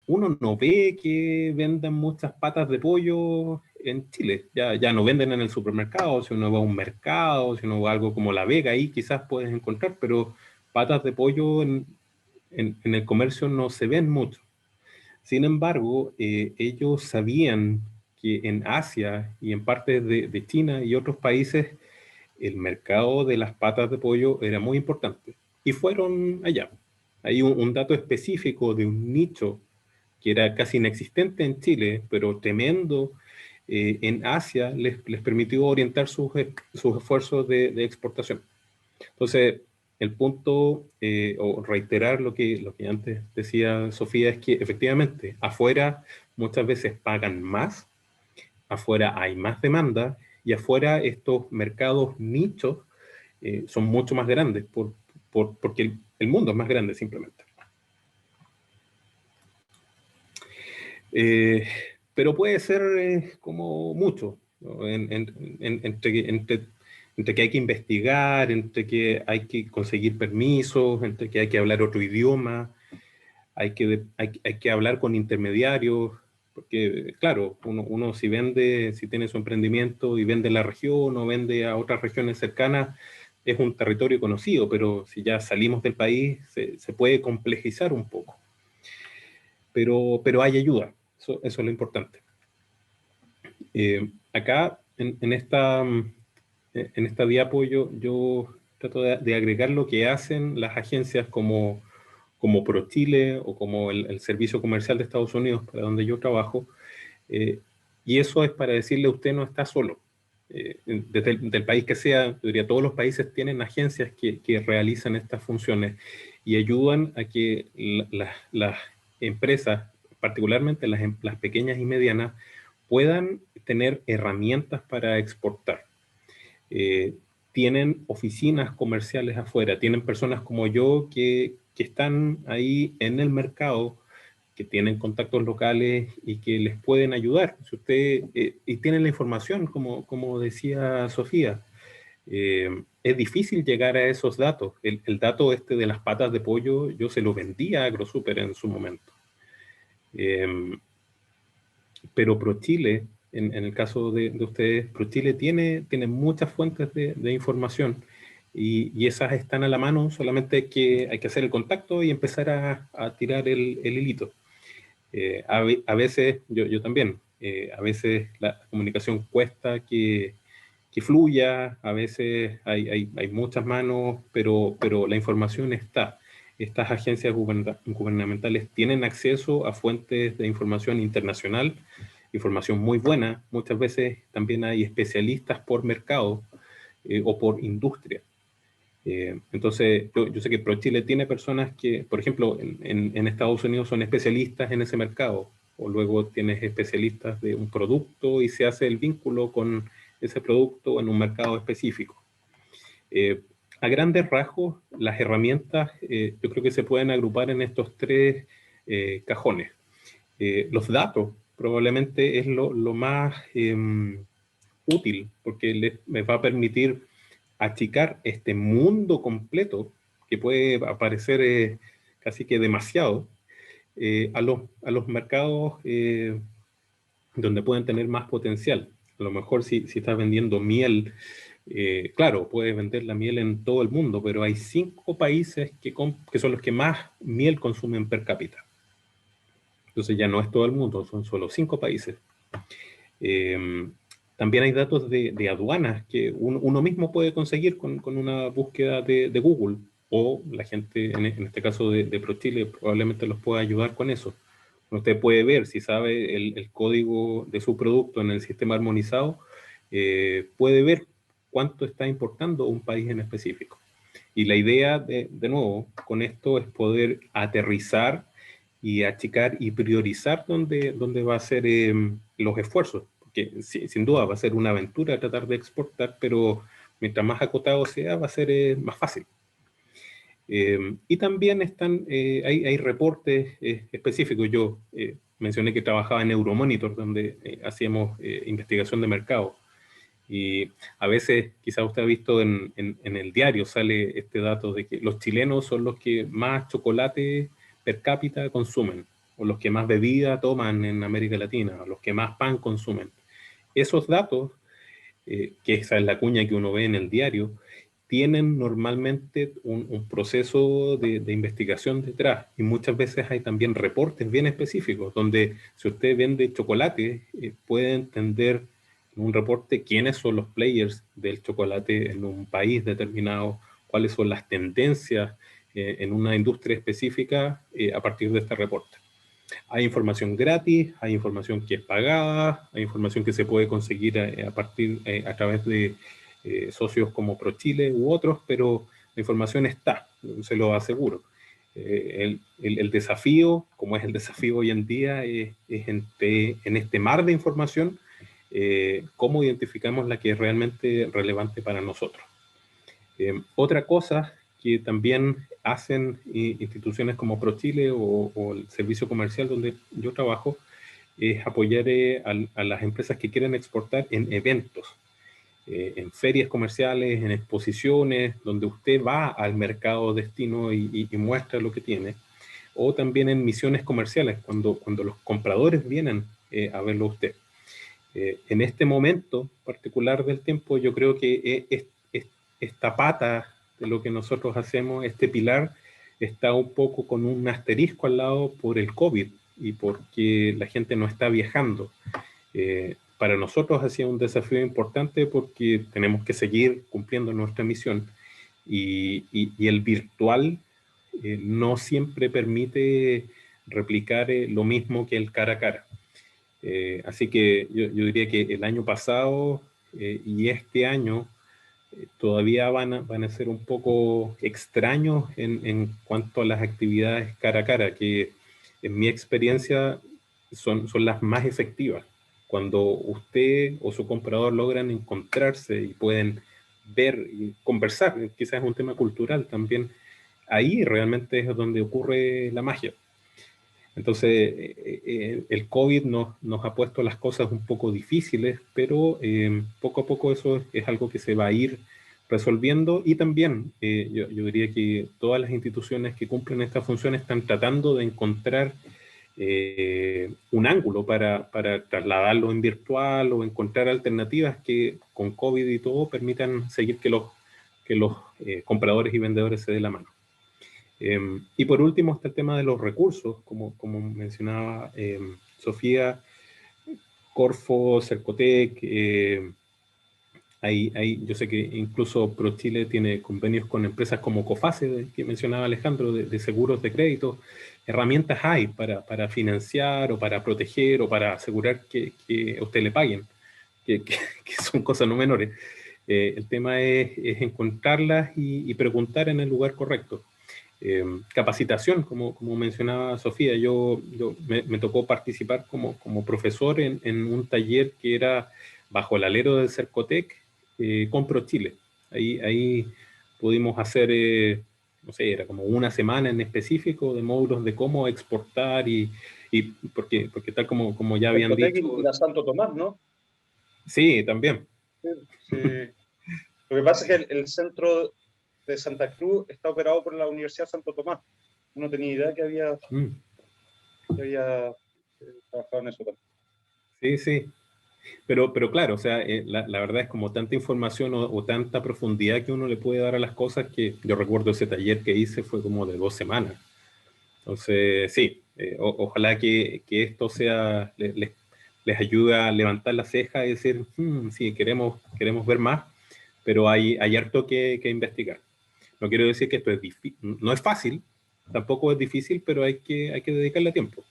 uno no ve que vendan muchas patas de pollo en Chile. Ya no venden en el supermercado. Si uno va a un mercado, si uno va a algo como La Vega, ahí quizás puedes encontrar, pero patas de pollo en el comercio no se ven mucho. Sin embargo, ellos sabían que en Asia y en partes de China y otros países el mercado de las patas de pollo era muy importante. Y fueron allá. Hay un dato específico de un nicho que era casi inexistente en Chile, pero tremendo en Asia, les permitió orientar sus esfuerzos de exportación. Entonces, el punto, o reiterar lo que antes decía Sofía, es que efectivamente afuera muchas veces pagan más, afuera hay más demanda, y afuera estos mercados nichos son mucho más grandes, porque el mundo es más grande simplemente. Pero puede ser como mucho, ¿no? Entre que hay que investigar, entre que hay que conseguir permisos, entre que hay que hablar otro idioma, hay que hablar con intermediarios, porque claro, uno si tiene su emprendimiento y vende en la región o vende a otras regiones cercanas, es un territorio conocido, pero si ya salimos del país se puede complejizar un poco. Pero hay ayuda, eso es lo importante. Acá, en esta diapo, yo trato de agregar lo que hacen las agencias como ProChile o como el Servicio Comercial de Estados Unidos, para donde yo trabajo, y eso es para decirle a usted no está solo. Desde del país que sea, yo diría, todos los países tienen agencias que realizan estas funciones y ayudan a que las empresas, particularmente las pequeñas y medianas, puedan tener herramientas para exportar. Tienen oficinas comerciales afuera, tienen personas como yo que están ahí en el mercado, que tienen contactos locales y que les pueden ayudar. Si usted, y tienen la información, como decía Sofía, es difícil llegar a esos datos. El dato de las patas de pollo, yo se lo vendía a AgroSuper en su momento. Pero ProChile, en el caso de ustedes, ProChile tiene muchas fuentes de información y esas están a la mano, solamente hay que hacer el contacto y empezar a tirar el hilito. A veces, yo también, a veces la comunicación cuesta que fluya, a veces hay muchas manos, pero la información está. Estas agencias gubernamentales tienen acceso a fuentes de información internacional, información muy buena. Muchas veces también hay especialistas por mercado o por industria. Entonces, yo sé que ProChile tiene personas que, por ejemplo, en Estados Unidos son especialistas en ese mercado, o luego tienes especialistas de un producto y se hace el vínculo con ese producto en un mercado específico. A grandes rasgos, las herramientas yo creo que se pueden agrupar en estos tres cajones. Los datos probablemente es lo más útil, porque les va a permitir achicar este mundo completo, que puede aparecer casi que demasiado, a los mercados donde pueden tener más potencial. A lo mejor si estás vendiendo miel, claro, puedes vender la miel en todo el mundo, pero hay 5 países que son los que más miel consumen per cápita. Entonces ya no es todo el mundo, son solo 5 países. También hay datos de aduanas que uno mismo puede conseguir con una búsqueda de Google, o la gente, en este caso de ProChile, probablemente los pueda ayudar con eso. Usted puede ver, si sabe el código de su producto en el sistema armonizado, puede ver cuánto está importando un país en específico. Y la idea, de nuevo, con esto es poder aterrizar y achicar y priorizar dónde va a ser los esfuerzos. Porque sin duda va a ser una aventura tratar de exportar, pero mientras más acotado sea, va a ser más fácil. Y también hay reportes específicos. Yo mencioné que trabajaba en Euromonitor, donde hacíamos investigación de mercado. Y a veces, quizás usted ha visto en el diario, sale este dato de que los chilenos son los que más chocolate per cápita consumen, o los que más bebida toman en América Latina, o los que más pan consumen. Esos datos, que esa es la cuña que uno ve en el diario, tienen normalmente un proceso de investigación detrás, y muchas veces hay también reportes bien específicos, donde si usted vende chocolate, puede entender en un reporte quiénes son los players del chocolate en un país determinado, cuáles son las tendencias en una industria específica a partir de este reporte. Hay información gratis, hay información que es pagada, hay información que se puede conseguir a través de socios como ProChile u otros, pero la información está, se lo aseguro. El desafío, como es el desafío hoy en día, es en este mar de información, cómo identificamos la que es realmente relevante para nosotros. Otra cosa que también hacen instituciones como ProChile o el servicio comercial donde yo trabajo, es apoyar a las empresas que quieren exportar en eventos, en ferias comerciales, en exposiciones, donde usted va al mercado destino y muestra lo que tiene, o también en misiones comerciales, cuando los compradores vienen a verlo a usted. En este momento particular del tiempo, yo creo que esta pata de lo que nosotros hacemos, este pilar, está un poco con un asterisco al lado por el COVID y porque la gente no está viajando. Para nosotros ha sido un desafío importante porque tenemos que seguir cumpliendo nuestra misión y el virtual no siempre permite replicar lo mismo que el cara a cara. Así que yo diría que el año pasado y este año todavía van a ser un poco extraños en cuanto a las actividades cara a cara, que en mi experiencia son las más efectivas. Cuando usted o su comprador logran encontrarse y pueden ver y conversar, quizás es un tema cultural también, ahí realmente es donde ocurre la magia. Entonces, el COVID nos ha puesto las cosas un poco difíciles, pero poco a poco eso es algo que se va a ir resolviendo, y también yo diría que todas las instituciones que cumplen esta función están tratando de encontrar un ángulo para trasladarlo en virtual o encontrar alternativas que con COVID y todo permitan seguir que los compradores y vendedores se den la mano. Y por último está el tema de los recursos, como mencionaba Sofía, Corfo, Cercotec, yo sé que incluso ProChile tiene convenios con empresas como Coface, que mencionaba Alejandro, de seguros de crédito. Herramientas hay para financiar o para proteger o para asegurar que a usted le paguen, que son cosas no menores. El tema es encontrarlas y preguntar en el lugar correcto. Capacitación, como mencionaba Sofía, me tocó participar como profesor en un taller que era bajo el alero del Cercotec con ProChile. Ahí pudimos hacer, no sé, era como una semana en específico de módulos de cómo exportar y porque tal como ya habían dicho... Y la Santo Tomás, ¿no? Sí, también. Sí. Lo que pasa es que el centro de Santa Cruz está operado por la Universidad Santo Tomás. No tenía idea que había trabajado en eso también. Sí. Pero claro, o sea, la verdad es como tanta información o tanta profundidad que uno le puede dar a las cosas, que yo recuerdo ese taller que hice fue como de 2 semanas. Entonces, sí, ojalá que esto sea, les ayude a levantar la ceja y decir, sí, queremos ver más, pero hay harto que investigar. No quiero decir que esto no es fácil, tampoco es difícil, pero hay que dedicarle tiempo.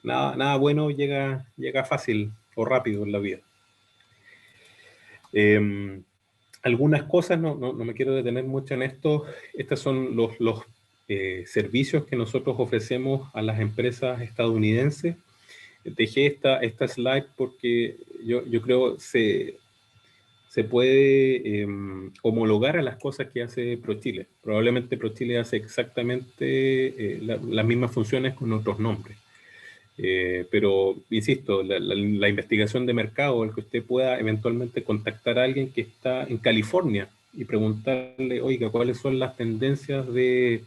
Nada bueno llega fácil o rápido en la vida. Algunas cosas, no me quiero detener mucho en esto. Estos son los servicios que nosotros ofrecemos a las empresas estadounidenses. Dejé esta slide porque yo creo se se puede homologar a las cosas que hace ProChile. Probablemente ProChile hace exactamente las mismas funciones con otros nombres. Pero, insisto, la investigación de mercado, el que usted pueda eventualmente contactar a alguien que está en California y preguntarle, oiga, ¿cuáles son las tendencias de,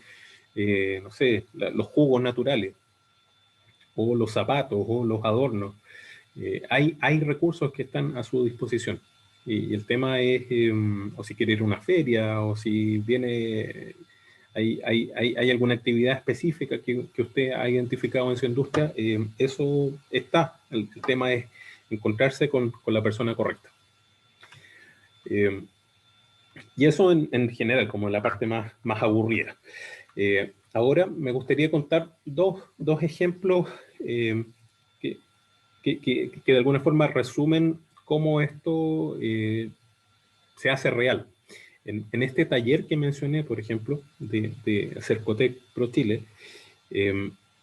no sé, los jugos naturales, o los zapatos, o los adornos? Hay recursos que están a su disposición. Y el tema es, o si quiere ir a una feria, o si viene, hay alguna actividad específica que usted ha identificado en su industria, eso está. El tema es encontrarse con la persona correcta. Y eso en general, como la parte más aburrida. Ahora me gustaría contar dos ejemplos que de alguna forma resumen cómo esto se hace real. En este taller que mencioné, por ejemplo, de Cercotec ProChile,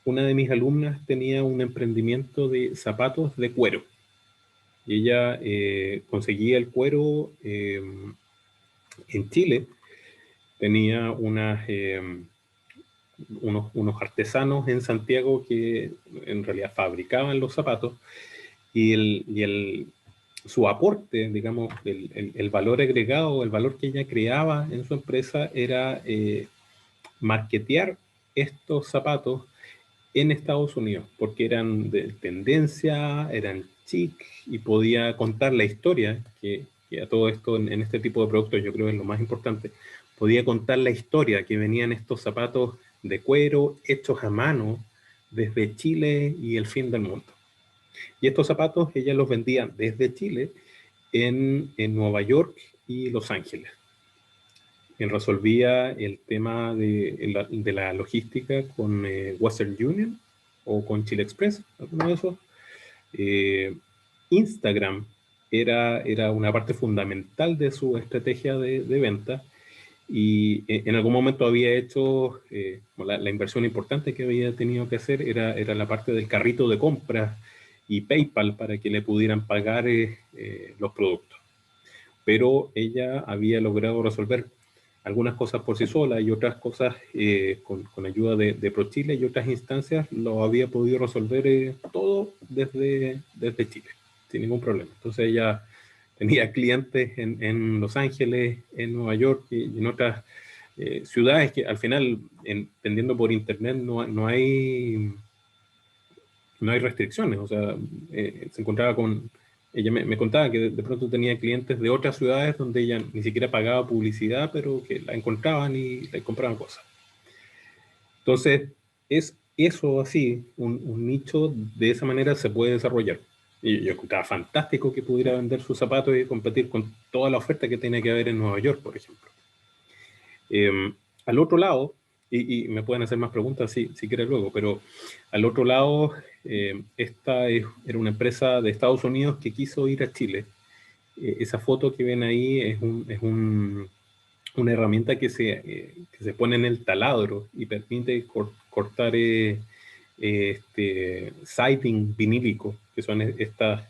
una de mis alumnas tenía un emprendimiento de zapatos de cuero. Y ella conseguía el cuero en Chile, tenía unos artesanos en Santiago que en realidad fabricaban los zapatos, y su aporte, digamos, el valor agregado, el valor que ella creaba en su empresa era marketear estos zapatos en Estados Unidos, porque eran de tendencia, eran chic, y podía contar la historia, que a todo esto en este tipo de productos yo creo que es lo más importante. Podía contar la historia que venían estos zapatos de cuero hechos a mano desde Chile y el fin del mundo. Y estos zapatos ella los vendía desde Chile en Nueva York y Los Ángeles. Él resolvía el tema de la logística con Western Union o con Chile Express, alguno de esos. Instagram era una parte fundamental de su estrategia de venta, y en algún momento había hecho la inversión importante que había tenido que hacer era la parte del carrito de compras y PayPal para que le pudieran pagar los productos. Pero ella había logrado resolver algunas cosas por sí sola, y otras cosas con ayuda de ProChile y otras instancias lo había podido resolver todo desde Chile, sin ningún problema. Entonces ella tenía clientes en Los Ángeles, en Nueva York y en otras ciudades que al final, vendiendo por internet, no hay restricciones. O sea, se encontraba con... Ella me contaba que de pronto tenía clientes de otras ciudades donde ella ni siquiera pagaba publicidad, pero que la encontraban y le compraban cosas. Entonces, es eso así, un nicho de esa manera se puede desarrollar. Y yo encontraba fantástico que pudiera vender sus zapatos y competir con toda la oferta que tiene que haber en Nueva York, por ejemplo. Al otro lado, y me pueden hacer más preguntas si quieren luego, pero al otro lado, esta era una empresa de Estados Unidos que quiso ir a Chile. Esa foto que ven ahí es una herramienta que se pone en el taladro y permite cortar siding vinílico, que son estas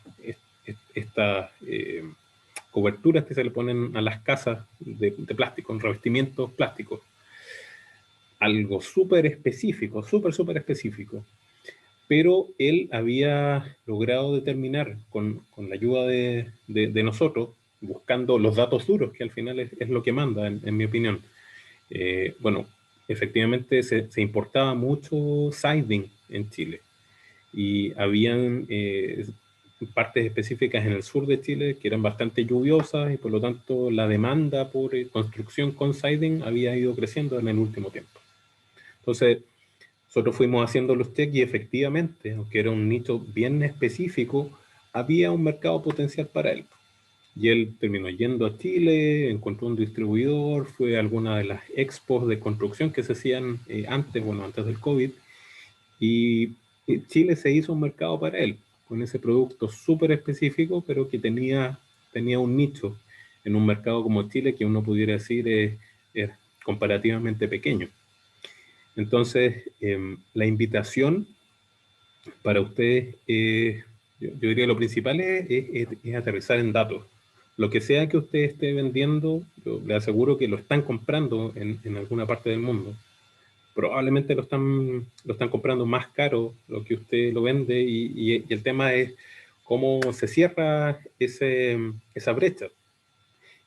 coberturas que se le ponen a las casas de plástico, en revestimientos plásticos. Algo súper específico, súper específico. Pero él había logrado determinar con la ayuda de nosotros, buscando los datos duros, que al final es lo que manda, en mi opinión. Bueno, efectivamente se importaba mucho siding en Chile, y habían partes específicas en el sur de Chile que eran bastante lluviosas, y por lo tanto la demanda por construcción con siding había ido creciendo en el último tiempo. Entonces, nosotros fuimos haciendo los checks y efectivamente, aunque era un nicho bien específico, había un mercado potencial para él. Y él terminó yendo a Chile, encontró un distribuidor, fue a alguna de las expos de construcción que se hacían antes del COVID, y Chile se hizo un mercado para él, con ese producto súper específico, pero que tenía un nicho en un mercado como Chile, que uno pudiera decir es comparativamente pequeño. Entonces, la invitación para ustedes, yo diría lo principal es aterrizar en datos. lo que sea que usted esté vendiendo, yo le aseguro que lo están comprando en alguna parte del mundo. Probablemente lo están comprando más caro lo que usted lo vende, y el tema es cómo se cierra esa brecha.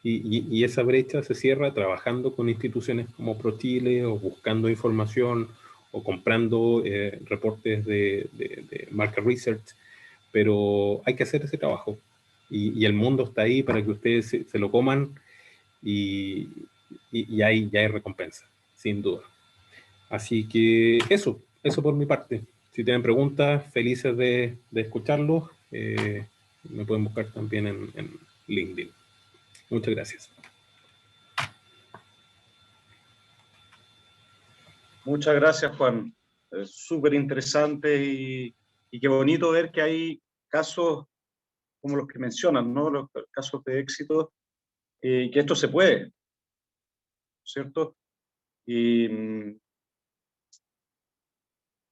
Y esa brecha se cierra trabajando con instituciones como ProChile, o buscando información, o comprando reportes de market research, pero hay que hacer ese trabajo. Y el mundo está ahí para que ustedes se lo coman, y ahí ya hay recompensa, sin duda. Así que eso por mi parte. Si tienen preguntas, felices de escucharlos. Me pueden buscar también en LinkedIn. Muchas gracias. Muchas gracias, Juan. Súper interesante y qué bonito ver que hay casos como los que mencionan, ¿no? Los casos de éxito, que esto se puede, ¿cierto? Y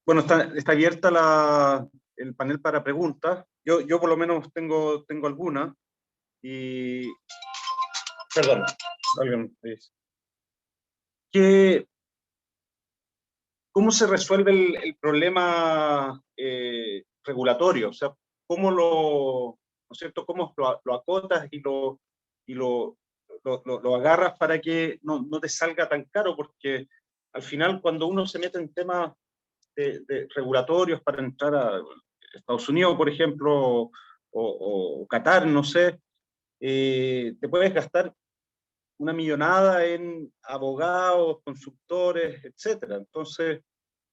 bueno, está abierta el panel para preguntas. Yo por lo menos tengo alguna. Y, perdón, alguien me dice. ¿Cómo se resuelve el problema regulatorio? O sea, ¿cómo ¿no es cierto? ¿Cómo lo acotas y lo agarras para que no te salga tan caro? Porque al final, cuando uno se mete en temas de regulatorios para entrar a Estados Unidos, por ejemplo, o Qatar, no sé, te puedes gastar una millonada en abogados, consultores, etcétera. Entonces,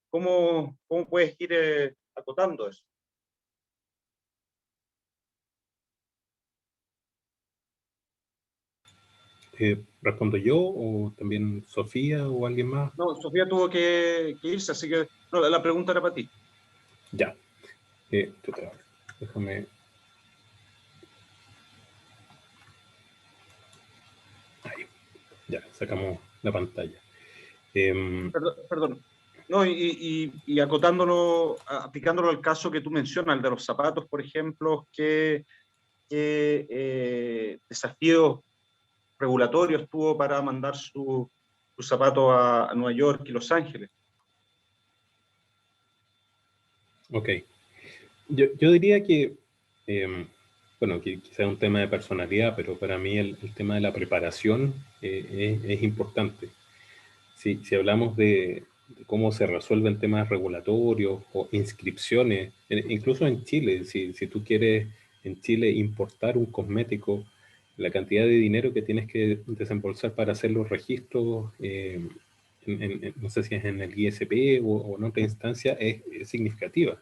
¿cómo puedes ir acotando eso? ¿Respondo yo o también Sofía o alguien más? No, Sofía tuvo que irse, así que no, la pregunta era para ti. Ya. Déjame. Ahí. Ya, sacamos la pantalla. Perdón. No, y acotándolo, aplicándolo al caso que tú mencionas, el de los zapatos, por ejemplo, ¿qué desafíos regulatorios tuvo para mandar sus zapatos a Nueva York y Los Ángeles? Ok. Yo diría que, bueno, que quizá es un tema de personalidad, pero para mí el tema de la preparación es importante. Si hablamos de cómo se resuelven temas regulatorios o inscripciones, incluso en Chile, si tú quieres en Chile importar un cosmético, la cantidad de dinero que tienes que desembolsar para hacer los registros, no sé si es en el ISP o en otra instancia, es significativa.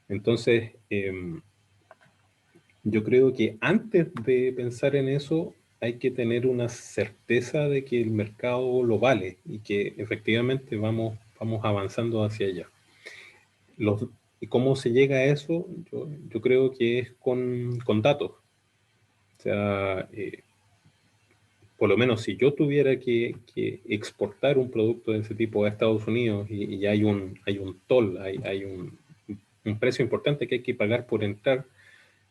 Entonces, yo creo que antes de pensar en eso, hay que tener una certeza de que el mercado lo vale y que efectivamente vamos avanzando hacia allá. ¿Y cómo se llega a eso? Yo creo que es con datos. O sea, por lo menos si yo tuviera que exportar un producto de ese tipo a Estados Unidos y hay un toll, hay un precio importante que hay que pagar por entrar,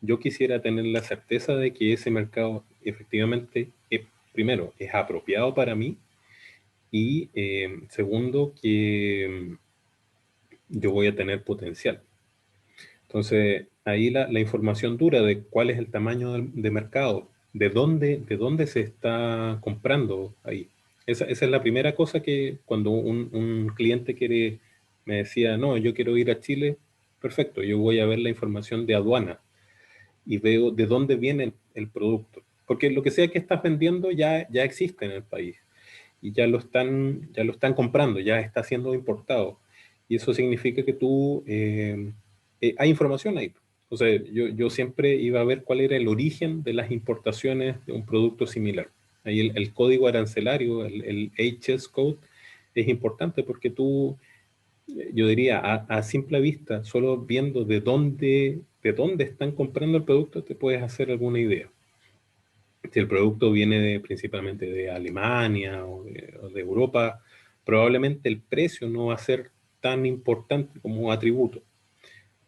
yo quisiera tener la certeza de que ese mercado efectivamente, primero, es apropiado para mí, y segundo, que yo voy a tener potencial. Entonces, ahí la información dura de cuál es el tamaño de mercado, de dónde se está comprando ahí. Esa es la primera cosa que cuando un cliente me decía, no, yo quiero ir a Chile, perfecto, yo voy a ver la información de aduana y veo de dónde viene el producto. Porque lo que sea que estás vendiendo ya existe en el país y ya lo están comprando, ya está siendo importado. Y eso significa que hay información ahí. O sea, yo siempre iba a ver cuál era el origen de las importaciones de un producto similar. Ahí el código arancelario, el HS code, es importante porque yo diría, a simple vista, solo viendo de dónde están comprando el producto, te puedes hacer alguna idea. Si el producto viene principalmente de Alemania o de Europa, probablemente el precio no va a ser tan importante como atributo.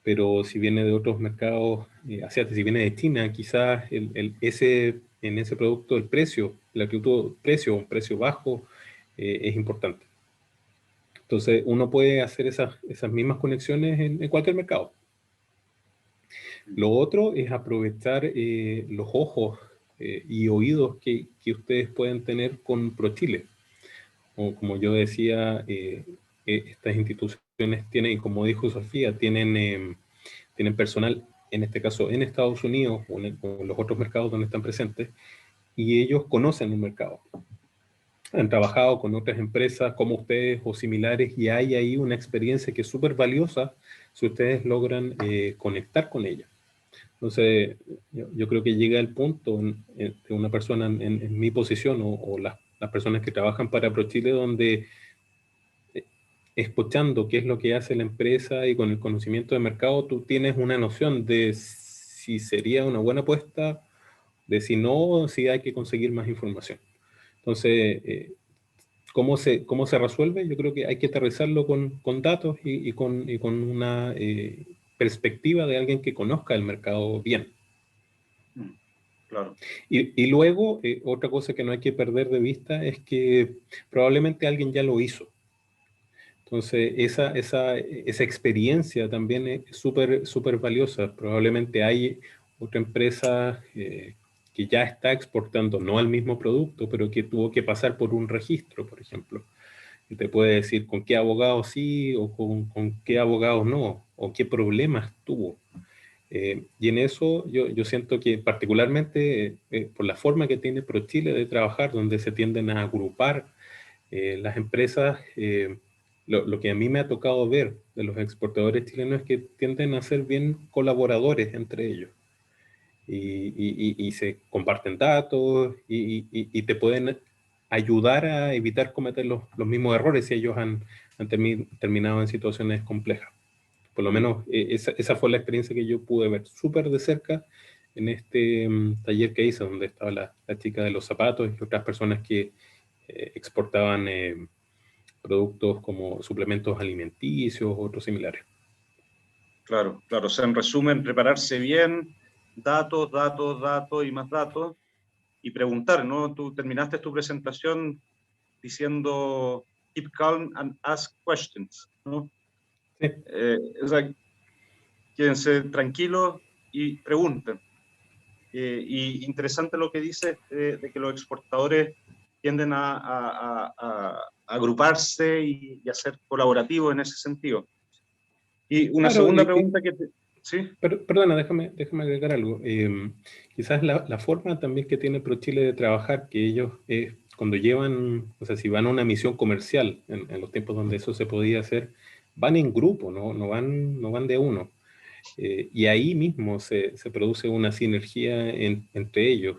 Pero si viene de otros mercados asiáticos, si viene de China, quizás ese en ese producto el precio, el atributo precio, un precio bajo, es importante. Entonces, uno puede hacer esas mismas conexiones en cualquier mercado. Lo otro es aprovechar los ojos y oídos que ustedes pueden tener con ProChile. Como yo decía, estas instituciones tienen, como dijo Sofía, tienen personal, en este caso en Estados Unidos o en los otros mercados donde están presentes, y ellos conocen el mercado. Han trabajado con otras empresas como ustedes o similares, y hay ahí una experiencia que es súper valiosa si ustedes logran conectar con ella. Entonces, yo creo que llega el punto de una persona en mi posición o las personas que trabajan para ProChile, donde escuchando qué es lo que hace la empresa y con el conocimiento de mercado, tú tienes una noción de si sería una buena apuesta, de si no, si hay que conseguir más información. Entonces, ¿cómo se resuelve? Yo creo que hay que aterrizarlo con datos y con una perspectiva de alguien que conozca el mercado bien. Claro. Y luego, otra cosa que no hay que perder de vista es que probablemente alguien ya lo hizo. Entonces, esa experiencia también es súper valiosa. Probablemente hay otra empresa que ya está exportando, no al mismo producto, pero que tuvo que pasar por un registro, por ejemplo. Y te puede decir con qué abogados sí o con qué abogados no, o qué problemas tuvo. Y en eso yo siento que particularmente por la forma que tiene ProChile de trabajar, donde se tienden a agrupar las empresas, lo que a mí me ha tocado ver de los exportadores chilenos es que tienden a ser bien colaboradores entre ellos. Y se comparten datos y te pueden ayudar a evitar cometer los mismos errores si ellos han terminado en situaciones complejas. Por lo menos esa fue la experiencia que yo pude ver súper de cerca en este taller que hice, donde estaba la chica de los zapatos y otras personas que exportaban productos como suplementos alimenticios, otros similares. Claro, claro. O sea, en resumen, prepararse bien, datos, datos, datos y más datos, y preguntar, ¿no? Tú terminaste tu presentación diciendo keep calm and ask questions, ¿no? Sí. O sea, quédense tranquilos y pregunten. Y interesante lo que dices de que los exportadores tienden a agruparse y a ser colaborativos en ese sentido. Y una Claro, segunda pregunta que ¿sí? Perdona, déjame agregar algo. Quizás la forma también que tiene ProChile de trabajar, que ellos cuando llevan, o sea, si van a una misión comercial, en los tiempos donde eso se podía hacer, van en grupo, no van de uno. Y ahí mismo se produce una sinergia entre ellos.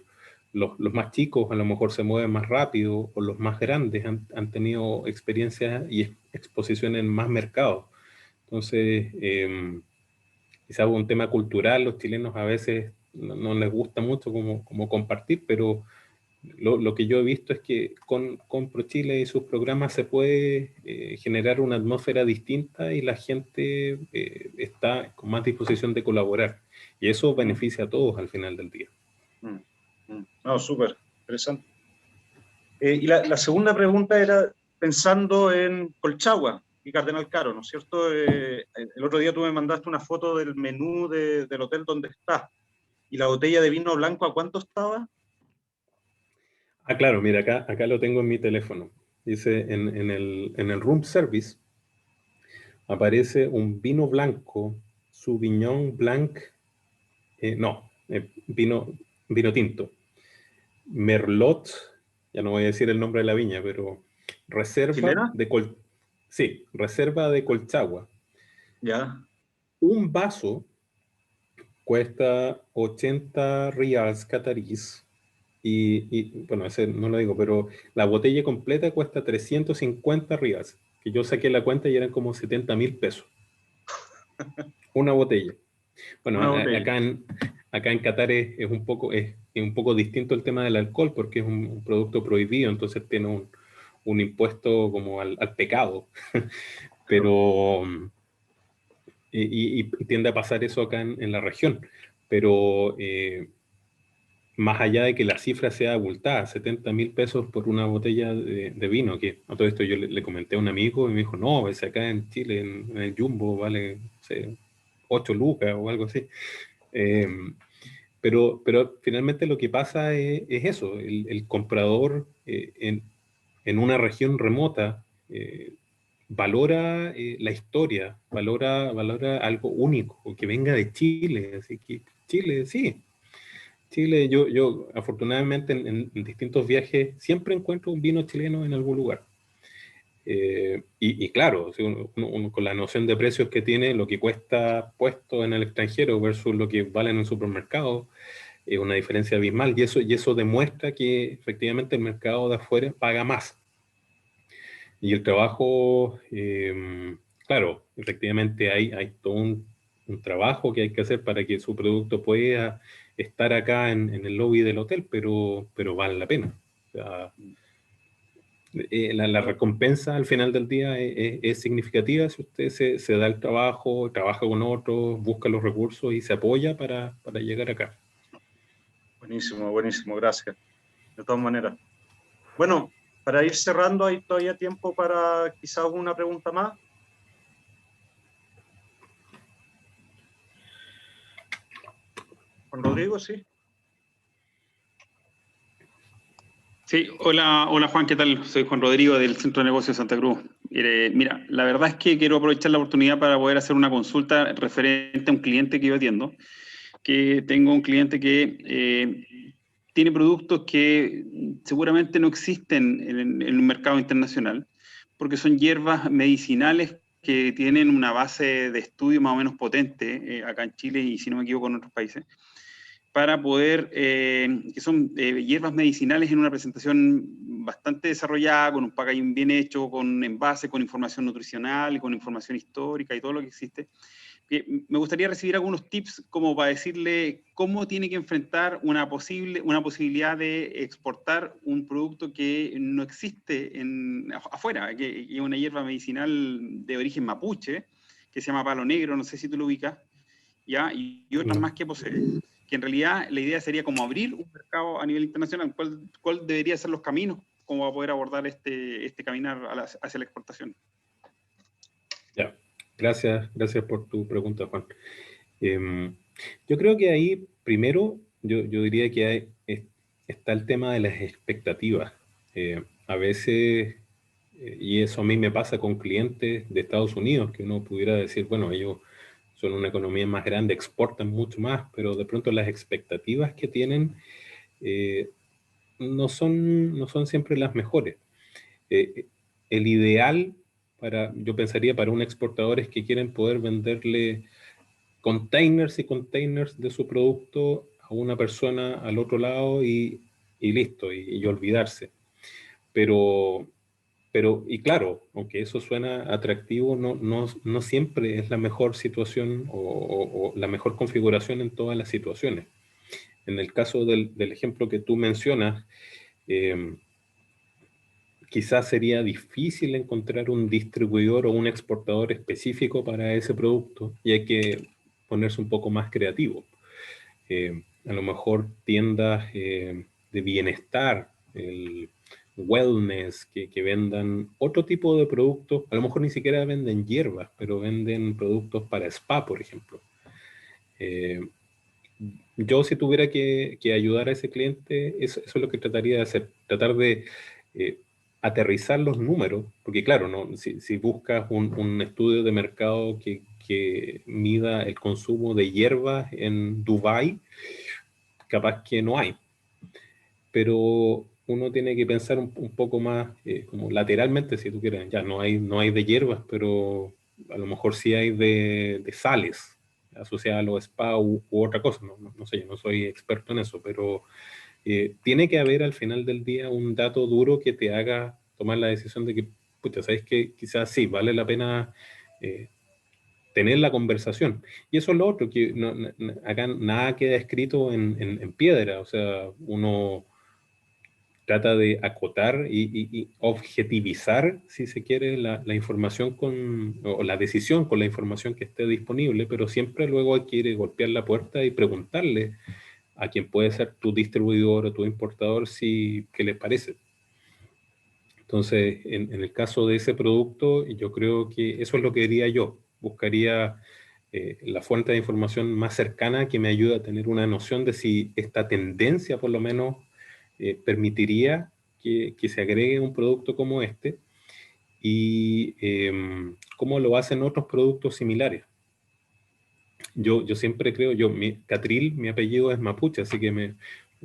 Los más chicos a lo mejor se mueven más rápido, o los más grandes han tenido experiencias y exposición en más mercados. Entonces, quizás un tema cultural, los chilenos a veces no les gusta mucho como compartir, pero lo que yo he visto es que con ProChile y sus programas se puede generar una atmósfera distinta y la gente está con más disposición de colaborar. Y eso beneficia a todos al final del día. No, súper interesante. Y la segunda pregunta era pensando en Colchagua y Cardenal Caro, ¿no es cierto? El otro día tú me mandaste una foto del menú del hotel donde estás. ¿Y la botella de vino blanco a cuánto estaba? Ah, claro, mira, acá lo tengo en mi teléfono. Dice, en el room service aparece un vino blanco, Sauvignon Blanc, vino tinto. Merlot, ya no voy a decir el nombre de la viña, pero ¿Chilena? Reserva de Colchagua. Ya. Un vaso cuesta 80 reals catarís bueno, ese no lo digo, pero la botella completa cuesta 350 reals, que yo saqué la cuenta y eran como 70.000 pesos. Una botella. Bueno, Una botella. acá en Qatar es un poco distinto el tema del alcohol, porque es un producto prohibido, entonces tiene un impuesto como al pecado. Pero y tiende a pasar eso acá en la región. Pero más allá de que la cifra sea abultada, 70.000 pesos por una botella de vino, que a todo esto yo le comenté a un amigo y me dijo, no, ese acá en Chile, en el Jumbo, vale, no sé, 8 lucas o algo así. Pero finalmente lo que pasa es eso, el comprador en una región remota valora la historia, valora algo único, que venga de Chile, así que Chile, sí. Chile, yo afortunadamente en distintos viajes siempre encuentro un vino chileno en algún lugar. Y claro, si uno con la noción de precios que tiene, lo que cuesta puesto en el extranjero versus lo que vale en el supermercado, es una diferencia abismal, y eso demuestra que efectivamente el mercado de afuera paga más. Y el trabajo, claro, efectivamente hay todo un trabajo que hay que hacer para que su producto pueda estar acá en el lobby del hotel, pero vale la pena. O sea, la recompensa al final del día es significativa si usted se da el trabajo, trabaja con otros, busca los recursos y se apoya para llegar acá. Buenísimo, buenísimo, gracias. De todas maneras. Bueno, para ir cerrando, ¿hay todavía tiempo para quizás una pregunta más? Juan Rodrigo, sí. Sí, hola Juan, ¿qué tal? Soy Juan Rodrigo del Centro de Negocios de Santa Cruz. Mira, la verdad es que quiero aprovechar la oportunidad para poder hacer una consulta referente a un cliente que yo atiendo, que tengo un cliente que tiene productos que seguramente no existen en un mercado internacional, porque son hierbas medicinales que tienen una base de estudio más o menos potente acá en Chile y si no me equivoco en otros países, para poder, que son hierbas medicinales en una presentación bastante desarrollada, con un packaging bien hecho, con envase, con información nutricional y con información histórica y todo lo que existe. Me gustaría recibir algunos tips como para decirle cómo tiene que enfrentar una posibilidad de exportar un producto que no existe afuera, que es una hierba medicinal de origen mapuche, que se llama palo negro, no sé si tú lo ubicas, ¿ya? Y otras más que posee, que en realidad la idea sería como abrir un mercado a nivel internacional. ¿Cuál debería ser los caminos como para poder abordar este caminar hacia la exportación? Ya, gracias por tu pregunta, Juan. Yo creo que ahí, primero, yo diría que está el tema de las expectativas. A veces, y eso a mí me pasa con clientes de Estados Unidos, que uno pudiera decir, bueno, ellos son una economía más grande, exportan mucho más, pero de pronto las expectativas que tienen no son siempre las mejores. El ideal yo pensaría para un exportador es que quieren poder venderle containers y containers de su producto a una persona al otro lado y listo, y olvidarse. Pero, y claro, aunque eso suena atractivo, no siempre es la mejor situación o la mejor configuración en todas las situaciones. En el caso del ejemplo que tú mencionas, quizás sería difícil encontrar un distribuidor o un exportador específico para ese producto y hay que ponerse un poco más creativo. A lo mejor tiendas de bienestar, el wellness, que vendan otro tipo de productos, a lo mejor ni siquiera venden hierbas, pero venden productos para spa, por ejemplo. Yo si tuviera que ayudar a ese cliente, eso es lo que trataría de hacer, tratar de aterrizar los números, porque claro, si buscas un estudio de mercado que mida el consumo de hierbas en Dubái, capaz que no hay. Pero uno tiene que pensar un poco más como lateralmente, si tú quieres. Ya no hay de hierbas, pero a lo mejor sí hay de sales asociadas a los spa u otra cosa. No sé, yo no soy experto en eso, pero tiene que haber al final del día un dato duro que te haga tomar la decisión de que, pucha, sabes que quizás sí, vale la pena tener la conversación. Y eso es lo otro, que acá nada queda escrito en piedra, o sea, uno trata de acotar y objetivizar, si se quiere, la información o la decisión con la información que esté disponible, pero siempre luego hay que ir a golpear la puerta y preguntarle a quien puede ser tu distribuidor o tu importador si qué les parece. Entonces, en el caso de ese producto, yo creo que eso es lo que diría yo. Buscaría la fuente de información más cercana que me ayude a tener una noción de si esta tendencia, por lo menos, permitiría que se agregue un producto como este y cómo lo hacen otros productos similares. Yo siempre creo, Catril, mi apellido es mapuche, así que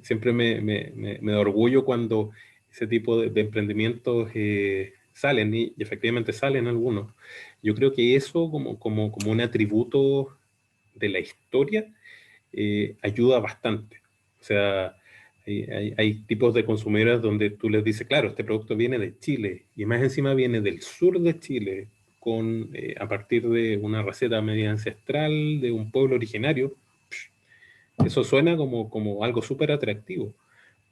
siempre me da orgullo cuando ese tipo de emprendimientos salen, y efectivamente salen algunos. Yo creo que eso como un atributo de la historia ayuda bastante. O sea, hay tipos de consumidores donde tú les dices, claro, este producto viene de Chile, y más encima viene del sur de Chile, a partir de una receta media ancestral de un pueblo originario. Eso suena como algo súper atractivo,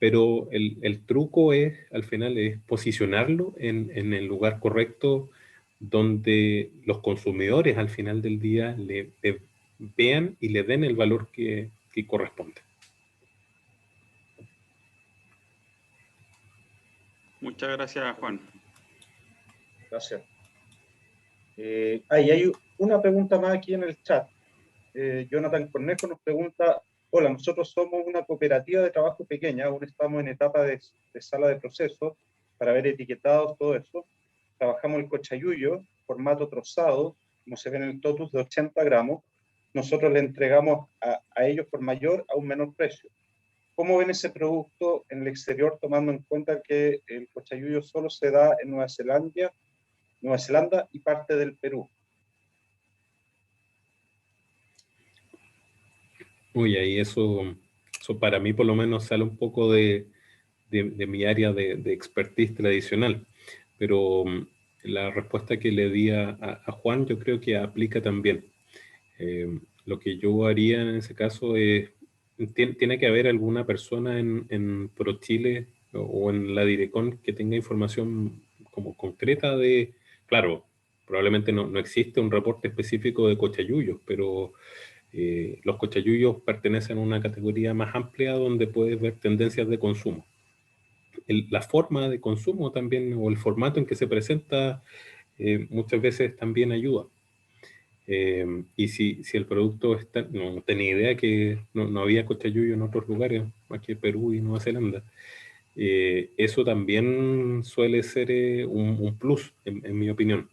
pero el truco al final es posicionarlo en el lugar correcto, donde los consumidores al final del día le vean y le den el valor que corresponde. Muchas gracias, Juan. Gracias. Hay una pregunta más aquí en el chat. Jonathan Cornejo nos pregunta, hola, nosotros somos una cooperativa de trabajo pequeña, aún estamos en etapa de sala de proceso para ver etiquetados, todo eso. Trabajamos el cochayuyo, formato trozado, como se ve en el totus, de 80 gramos. Nosotros le entregamos a ellos por mayor a un menor precio. ¿Cómo ven ese producto en el exterior, tomando en cuenta que el cochayuyo solo se da en Nueva Zelanda y parte del Perú? Uy, ahí eso para mí por lo menos sale un poco de mi área de expertise tradicional, pero la respuesta que le di a Juan yo creo que aplica también. Lo que yo haría en ese caso es, tiene que haber alguna persona en ProChile o en la Direcon que tenga información como concreta claro, probablemente no existe un reporte específico de cochayuyos, pero los cochayuyos pertenecen a una categoría más amplia donde puedes ver tendencias de consumo. La forma de consumo también, o el formato en que se presenta, muchas veces también ayuda. Y si el producto está, no tenía idea que no había cochayuyo en otros lugares, más que Perú y Nueva Zelanda, eso también suele ser un plus, en mi opinión.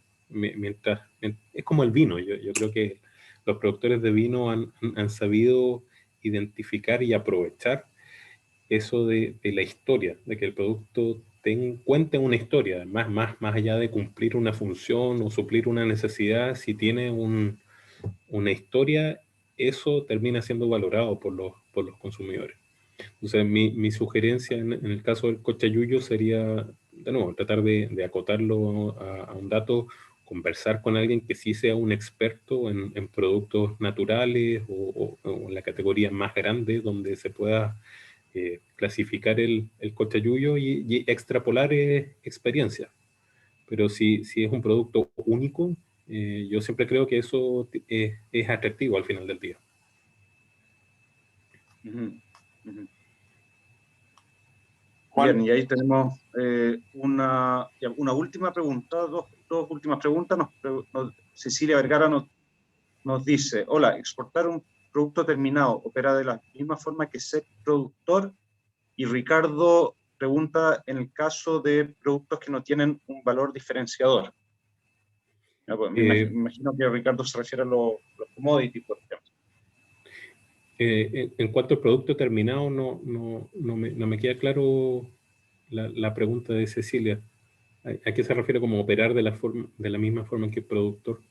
Es como el vino, yo creo que los productores de vino han sabido identificar y aprovechar eso de la historia, de que el producto cuente una historia, más allá de cumplir una función o suplir una necesidad. Si tiene una historia, eso termina siendo valorado por los consumidores. Entonces, mi sugerencia en el caso del cochayuyo sería, de nuevo, tratar de acotarlo a un dato, conversar con alguien que sí sea un experto en productos naturales o en la categoría más grande, donde se pueda clasificar el cochayuyo y extrapolar experiencias. Pero si es un producto único, yo siempre creo que eso es atractivo al final del día. Bien, y ahí tenemos una última pregunta, dos últimas preguntas. Cecilia Vergara nos dice, hola, exportar un producto terminado opera de la misma forma que ser productor. Y Ricardo pregunta en el caso de productos que no tienen un valor diferenciador. Me imagino que Ricardo se refiere a los commodities, por ejemplo. En cuanto al producto terminado, no me queda claro la pregunta de Cecilia. ¿A qué se refiere como operar de la misma forma que el productor?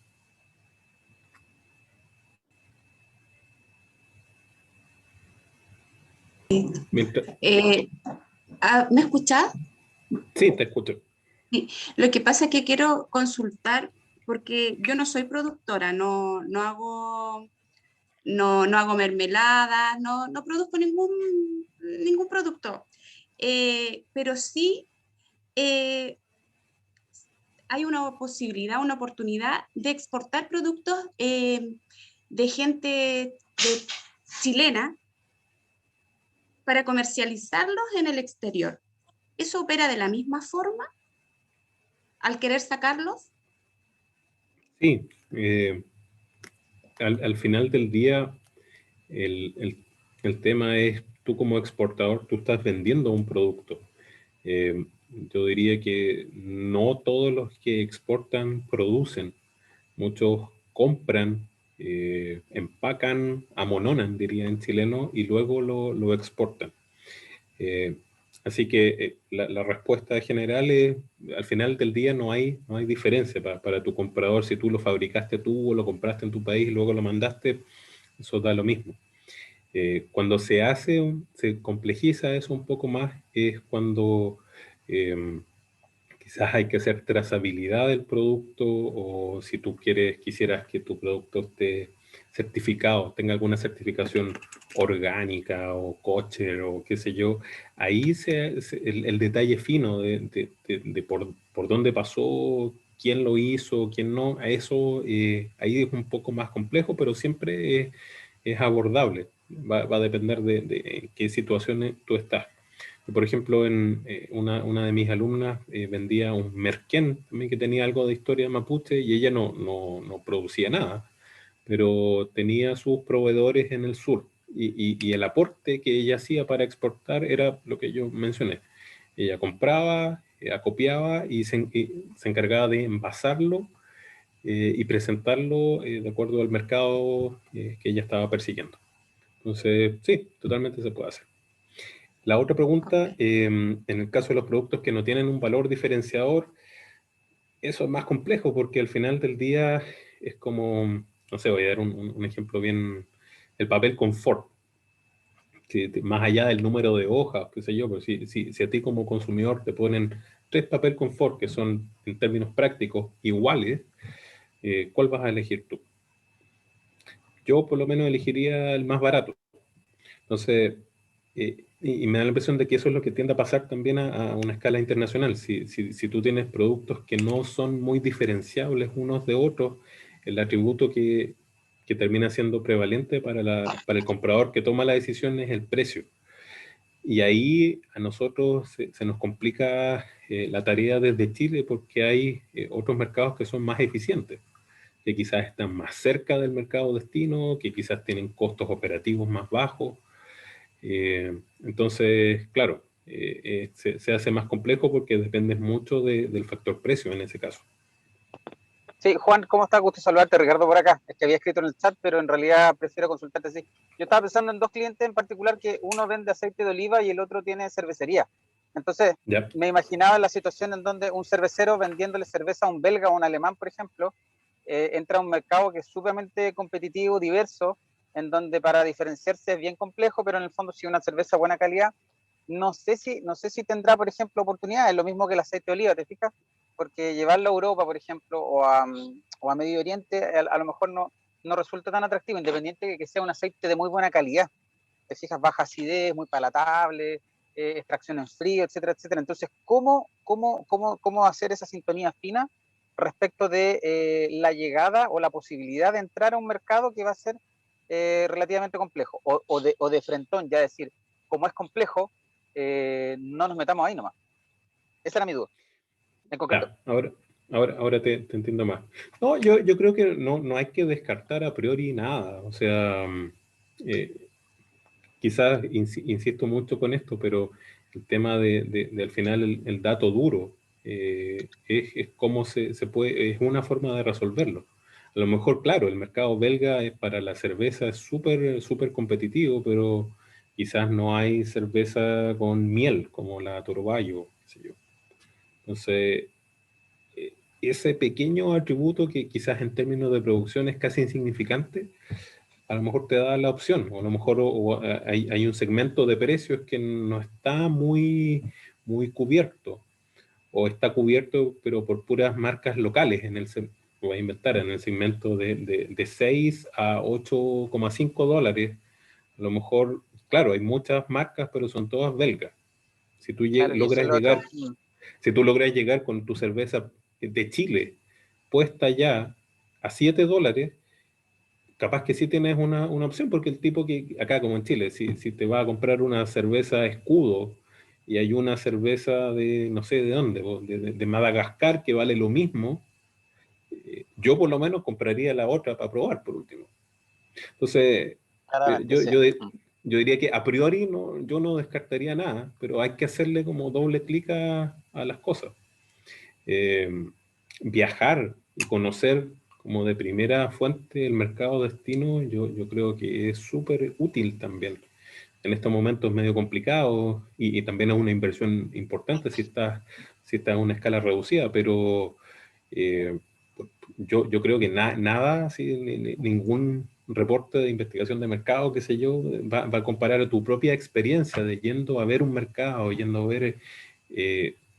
¿Me escuchás? Sí, te escucho. Sí. Lo que pasa es que quiero consultar, porque yo no soy productora, no hago mermeladas, no produzco ningún producto, pero sí hay una posibilidad, una oportunidad de exportar productos de gente chilena para comercializarlos en el exterior. ¿Eso opera de la misma forma al querer sacarlos? Sí, al final del día, el tema es, tú como exportador, tú estás vendiendo un producto. Yo diría que no todos los que exportan producen. Muchos compran, empacan, amononan, diría en chileno, y luego lo exportan. Así que la respuesta general es, al final del día no hay diferencia para tu comprador. Si tú lo fabricaste tú o lo compraste en tu país y luego lo mandaste, eso da lo mismo. Cuando se complejiza eso un poco más, es cuando quizás hay que hacer trazabilidad del producto, o si tú quisieras que tu producto esté certificado, tenga alguna certificación orgánica o kosher o qué sé yo, ahí el detalle fino de por dónde pasó, quién lo hizo, quién no, a eso ahí es un poco más complejo, pero siempre es abordable. Va a depender de qué situaciones tú estás. Por ejemplo, una de mis alumnas vendía un merquén también que tenía algo de historia mapuche, y ella no producía nada, pero tenía sus proveedores en el sur, y el aporte que ella hacía para exportar era lo que yo mencioné. Ella compraba, acopiaba y se encargaba de envasarlo y presentarlo de acuerdo al mercado que ella estaba persiguiendo. Entonces, sí, totalmente se puede hacer. La otra pregunta, en el caso de los productos que no tienen un valor diferenciador, eso es más complejo, porque al final del día es como, no sé, voy a dar un ejemplo bien, el papel confort, que más allá del número de hojas, qué sé yo, pero si a ti como consumidor te ponen 3 papel confort que son en términos prácticos iguales, ¿cuál vas a elegir tú? Yo por lo menos elegiría el más barato. Entonces, y me da la impresión de que eso es lo que tiende a pasar también a una escala internacional. Si tú tienes productos que no son muy diferenciables unos de otros, el atributo que termina siendo prevalente para el comprador que toma la decisión es el precio. Y ahí a nosotros se nos complica la tarea desde Chile, porque hay otros mercados que son más eficientes, que quizás están más cerca del mercado destino, que quizás tienen costos operativos más bajos. Entonces, claro, se hace más complejo porque depende mucho del factor precio en ese caso. Sí, Juan, ¿cómo estás? Gusto saludarte, Ricardo por acá. Es que había escrito en el chat, pero en realidad prefiero consultarte así. Yo estaba pensando en 2 clientes en particular, que uno vende aceite de oliva y el otro tiene cervecería. Entonces, ¿Ya? me imaginaba la situación en donde un cervecero vendiéndole cerveza a un belga o un alemán, por ejemplo, entra a un mercado que es sumamente competitivo, diverso, en donde para diferenciarse es bien complejo, pero en el fondo si una cerveza de buena calidad, no sé si tendrá, por ejemplo, oportunidades, lo mismo que el aceite de oliva, ¿te fijas? Porque llevarlo a Europa, por ejemplo, o a Medio Oriente, a lo mejor no resulta tan atractivo, independiente de que sea un aceite de muy buena calidad. Te fijas, baja acidez, muy palatable, extracción en frío, etcétera, etcétera. Entonces, ¿cómo hacer esa sintonía fina respecto de la llegada o la posibilidad de entrar a un mercado que va a ser relativamente complejo? O de frentón, ya decir, como es complejo, no nos metamos ahí nomás. Esa era mi duda. En concreto. Ahora te entiendo más. No, yo creo que no hay que descartar a priori nada. O sea, quizás insisto mucho con esto, pero el tema de al final el dato duro es cómo se puede, es una forma de resolverlo. A lo mejor, claro, el mercado belga para la cerveza es súper competitivo, pero quizás no hay cerveza con miel como la Torballo, qué sé yo. Entonces, ese pequeño atributo que quizás en términos de producción es casi insignificante, a lo mejor te da la opción, o a lo mejor hay un segmento de precios que no está muy cubierto, o está cubierto pero por puras marcas locales, voy a inventar, en el segmento de 6 a 8,5 dólares, a lo mejor, claro, hay muchas marcas, pero son todas belgas. Si tú Claro, si tú logras llegar con tu cerveza de Chile puesta ya a 7 dólares, capaz que sí tienes una opción, porque el tipo que, acá como en Chile, si te va a comprar una cerveza Escudo, y hay una cerveza de, no sé de dónde, de Madagascar, que vale lo mismo, yo por lo menos compraría la otra para probar, por último. Entonces, Claramente, sí. yo diría que a priori yo no descartaría nada, pero hay que hacerle como doble clic a las cosas. Viajar y conocer como de primera fuente el mercado destino, yo creo que es súper útil también. En estos momentos medio complicados y también es una inversión importante si está a una escala reducida, pero yo creo que nada, así, ningún reporte de investigación de mercado, qué sé yo, va a comparar a tu propia experiencia de yendo a ver un mercado, yendo a ver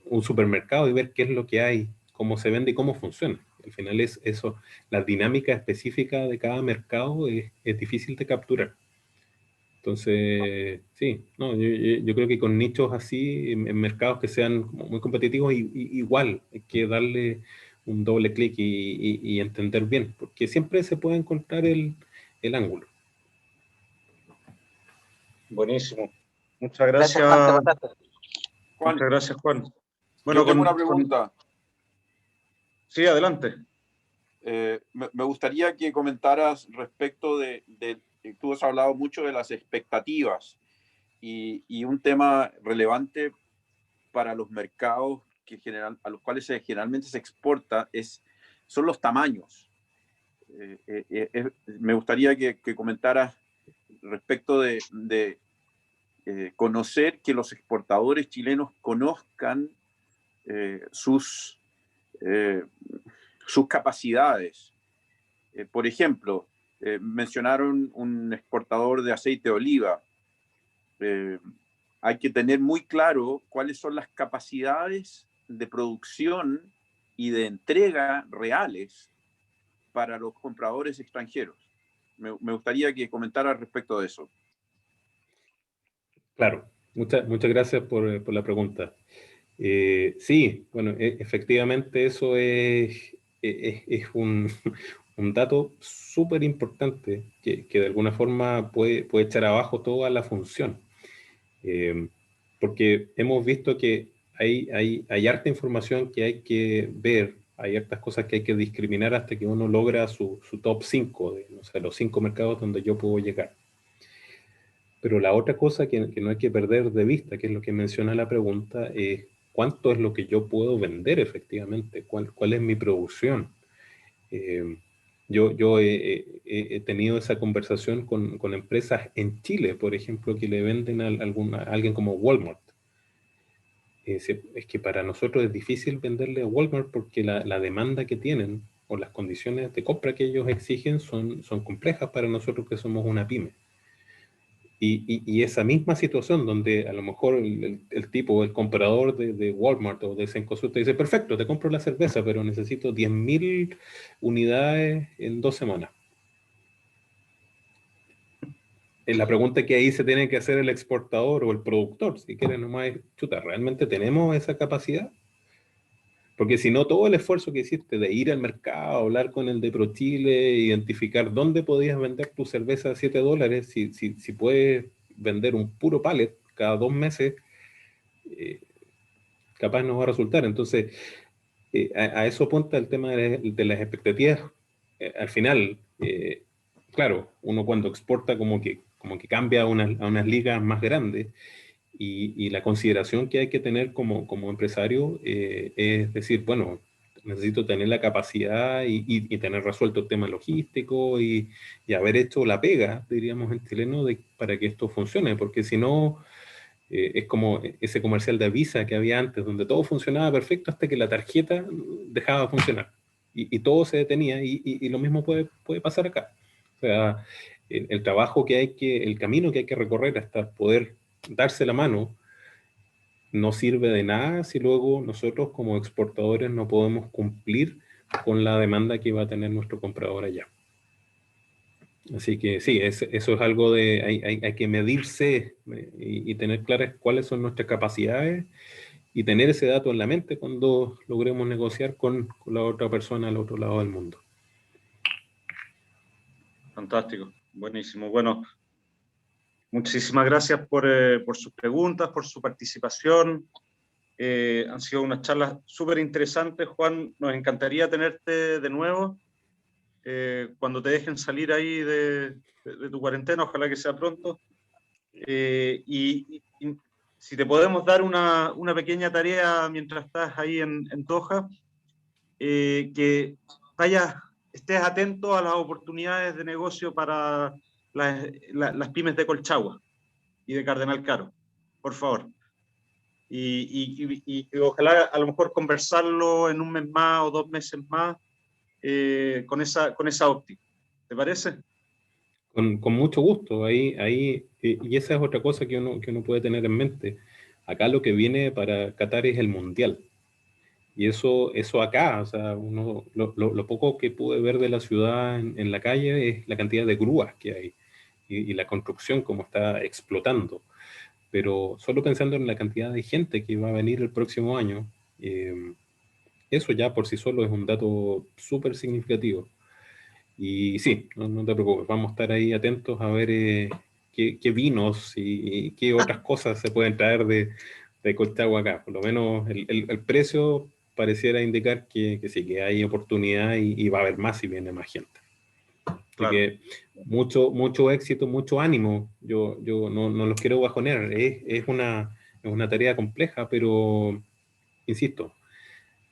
un supermercado y ver qué es lo que hay, cómo se vende y cómo funciona. Al final es eso, la dinámica específica de cada mercado es difícil de capturar. Entonces, sí, no, yo creo que con nichos así, en mercados que sean muy competitivos, igual hay que darle un doble clic y entender bien, porque siempre se puede encontrar el ángulo. Buenísimo. Muchas Gracias, gracias. Juan, te pasaste. Muchas gracias, Juan. Bueno, yo tengo una pregunta. Sí, adelante. Me gustaría que comentaras respecto tú has hablado mucho de las expectativas y un tema relevante para los mercados a los cuales generalmente se exporta son los tamaños. Me gustaría que comentaras respecto de conocer, que los exportadores chilenos conozcan sus capacidades. Por ejemplo, mencionaron un exportador de aceite de oliva. Hay que tener muy claro cuáles son las capacidades de producción y de entrega reales para los compradores extranjeros. Me gustaría que comentara respecto de eso. Claro, muchas gracias por la pregunta. Sí, bueno, efectivamente eso es un dato súper importante que de alguna forma puede echar abajo toda la función. Porque hemos visto que hay harta información que hay que ver, hay hartas cosas que hay que discriminar hasta que uno logra su top 5, no sé, los 5 mercados donde yo puedo llegar. Pero la otra cosa que no hay que perder de vista, que es lo que menciona la pregunta, es cuánto es lo que yo puedo vender efectivamente, cuál es mi producción. Yo he tenido esa conversación con empresas en Chile, por ejemplo, que le venden a alguien como Walmart. Es que para nosotros es difícil venderle a Walmart porque la demanda que tienen o las condiciones de compra que ellos exigen son complejas para nosotros que somos una pyme. Y esa misma situación donde a lo mejor el tipo, el comprador de Walmart o de Cencosud te dice, perfecto, te compro la cerveza, pero necesito 10.000 unidades en 2 semanas. La pregunta que ahí se tiene que hacer el exportador o el productor, si quiere nomás es, chuta, ¿realmente tenemos esa capacidad? Porque si no, todo el esfuerzo que hiciste de ir al mercado, hablar con el de ProChile, identificar dónde podías vender tu cerveza a $7, si puedes vender un puro pallet cada 2 meses, capaz no va a resultar. Entonces, a eso apunta el tema de las expectativas. Al final, claro, uno cuando exporta como que cambia a unas ligas más grandes, y la consideración que hay que tener como empresario es decir, bueno, necesito tener la capacidad y tener resuelto el tema logístico y haber hecho la pega, diríamos en chileno, para que esto funcione, porque si no, es como ese comercial de Visa que había antes, donde todo funcionaba perfecto hasta que la tarjeta dejaba de funcionar y todo se detenía, y lo mismo puede pasar acá. O sea, el trabajo el camino que hay que recorrer hasta poder darse la mano no sirve de nada si luego nosotros como exportadores no podemos cumplir con la demanda que va a tener nuestro comprador allá. Así que sí, eso es algo hay que medirse y tener claras cuáles son nuestras capacidades y tener ese dato en la mente cuando logremos negociar con la otra persona al otro lado del mundo. Fantástico, buenísimo. Bueno, muchísimas gracias por sus preguntas, por su participación. Han sido unas charlas súper interesantes, Juan. Nos encantaría tenerte de nuevo cuando te dejen salir ahí de tu cuarentena, ojalá que sea pronto. Y si te podemos dar una pequeña tarea mientras estás ahí en Doha, que estés atento a las oportunidades de negocio para las pymes de Colchagua y de Cardenal Caro, por favor. Y ojalá a lo mejor conversarlo en un mes más o 2 meses más con esa óptica. ¿Te parece? Con mucho gusto. Y esa es otra cosa que uno puede tener en mente. Acá lo que viene para Qatar es el Mundial. Y eso acá, o sea, lo poco que pude ver de la ciudad en la calle es la cantidad de grúas que hay y la construcción como está explotando. Pero solo pensando en la cantidad de gente que va a venir el próximo año, eso ya por sí solo es un dato súper significativo. Y sí, no te preocupes, vamos a estar ahí atentos a ver qué vinos y qué otras cosas se pueden traer de Colchagua acá. Por lo menos el precio pareciera indicar que sí, que hay oportunidad y va a haber más si viene más gente. Así que mucho éxito, mucho ánimo. Yo no los quiero bajonear. Es una tarea compleja, pero insisto,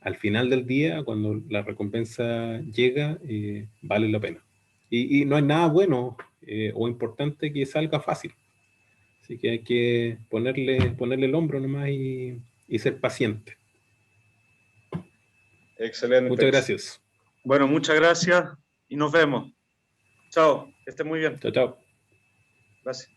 al final del día, cuando la recompensa llega, vale la pena. Y no hay nada bueno o importante que salga fácil. Así que hay que ponerle el hombro nomás y ser paciente. Excelente. Muchas gracias. Bueno, muchas gracias y nos vemos. Chao, que esté muy bien. Chao. Gracias.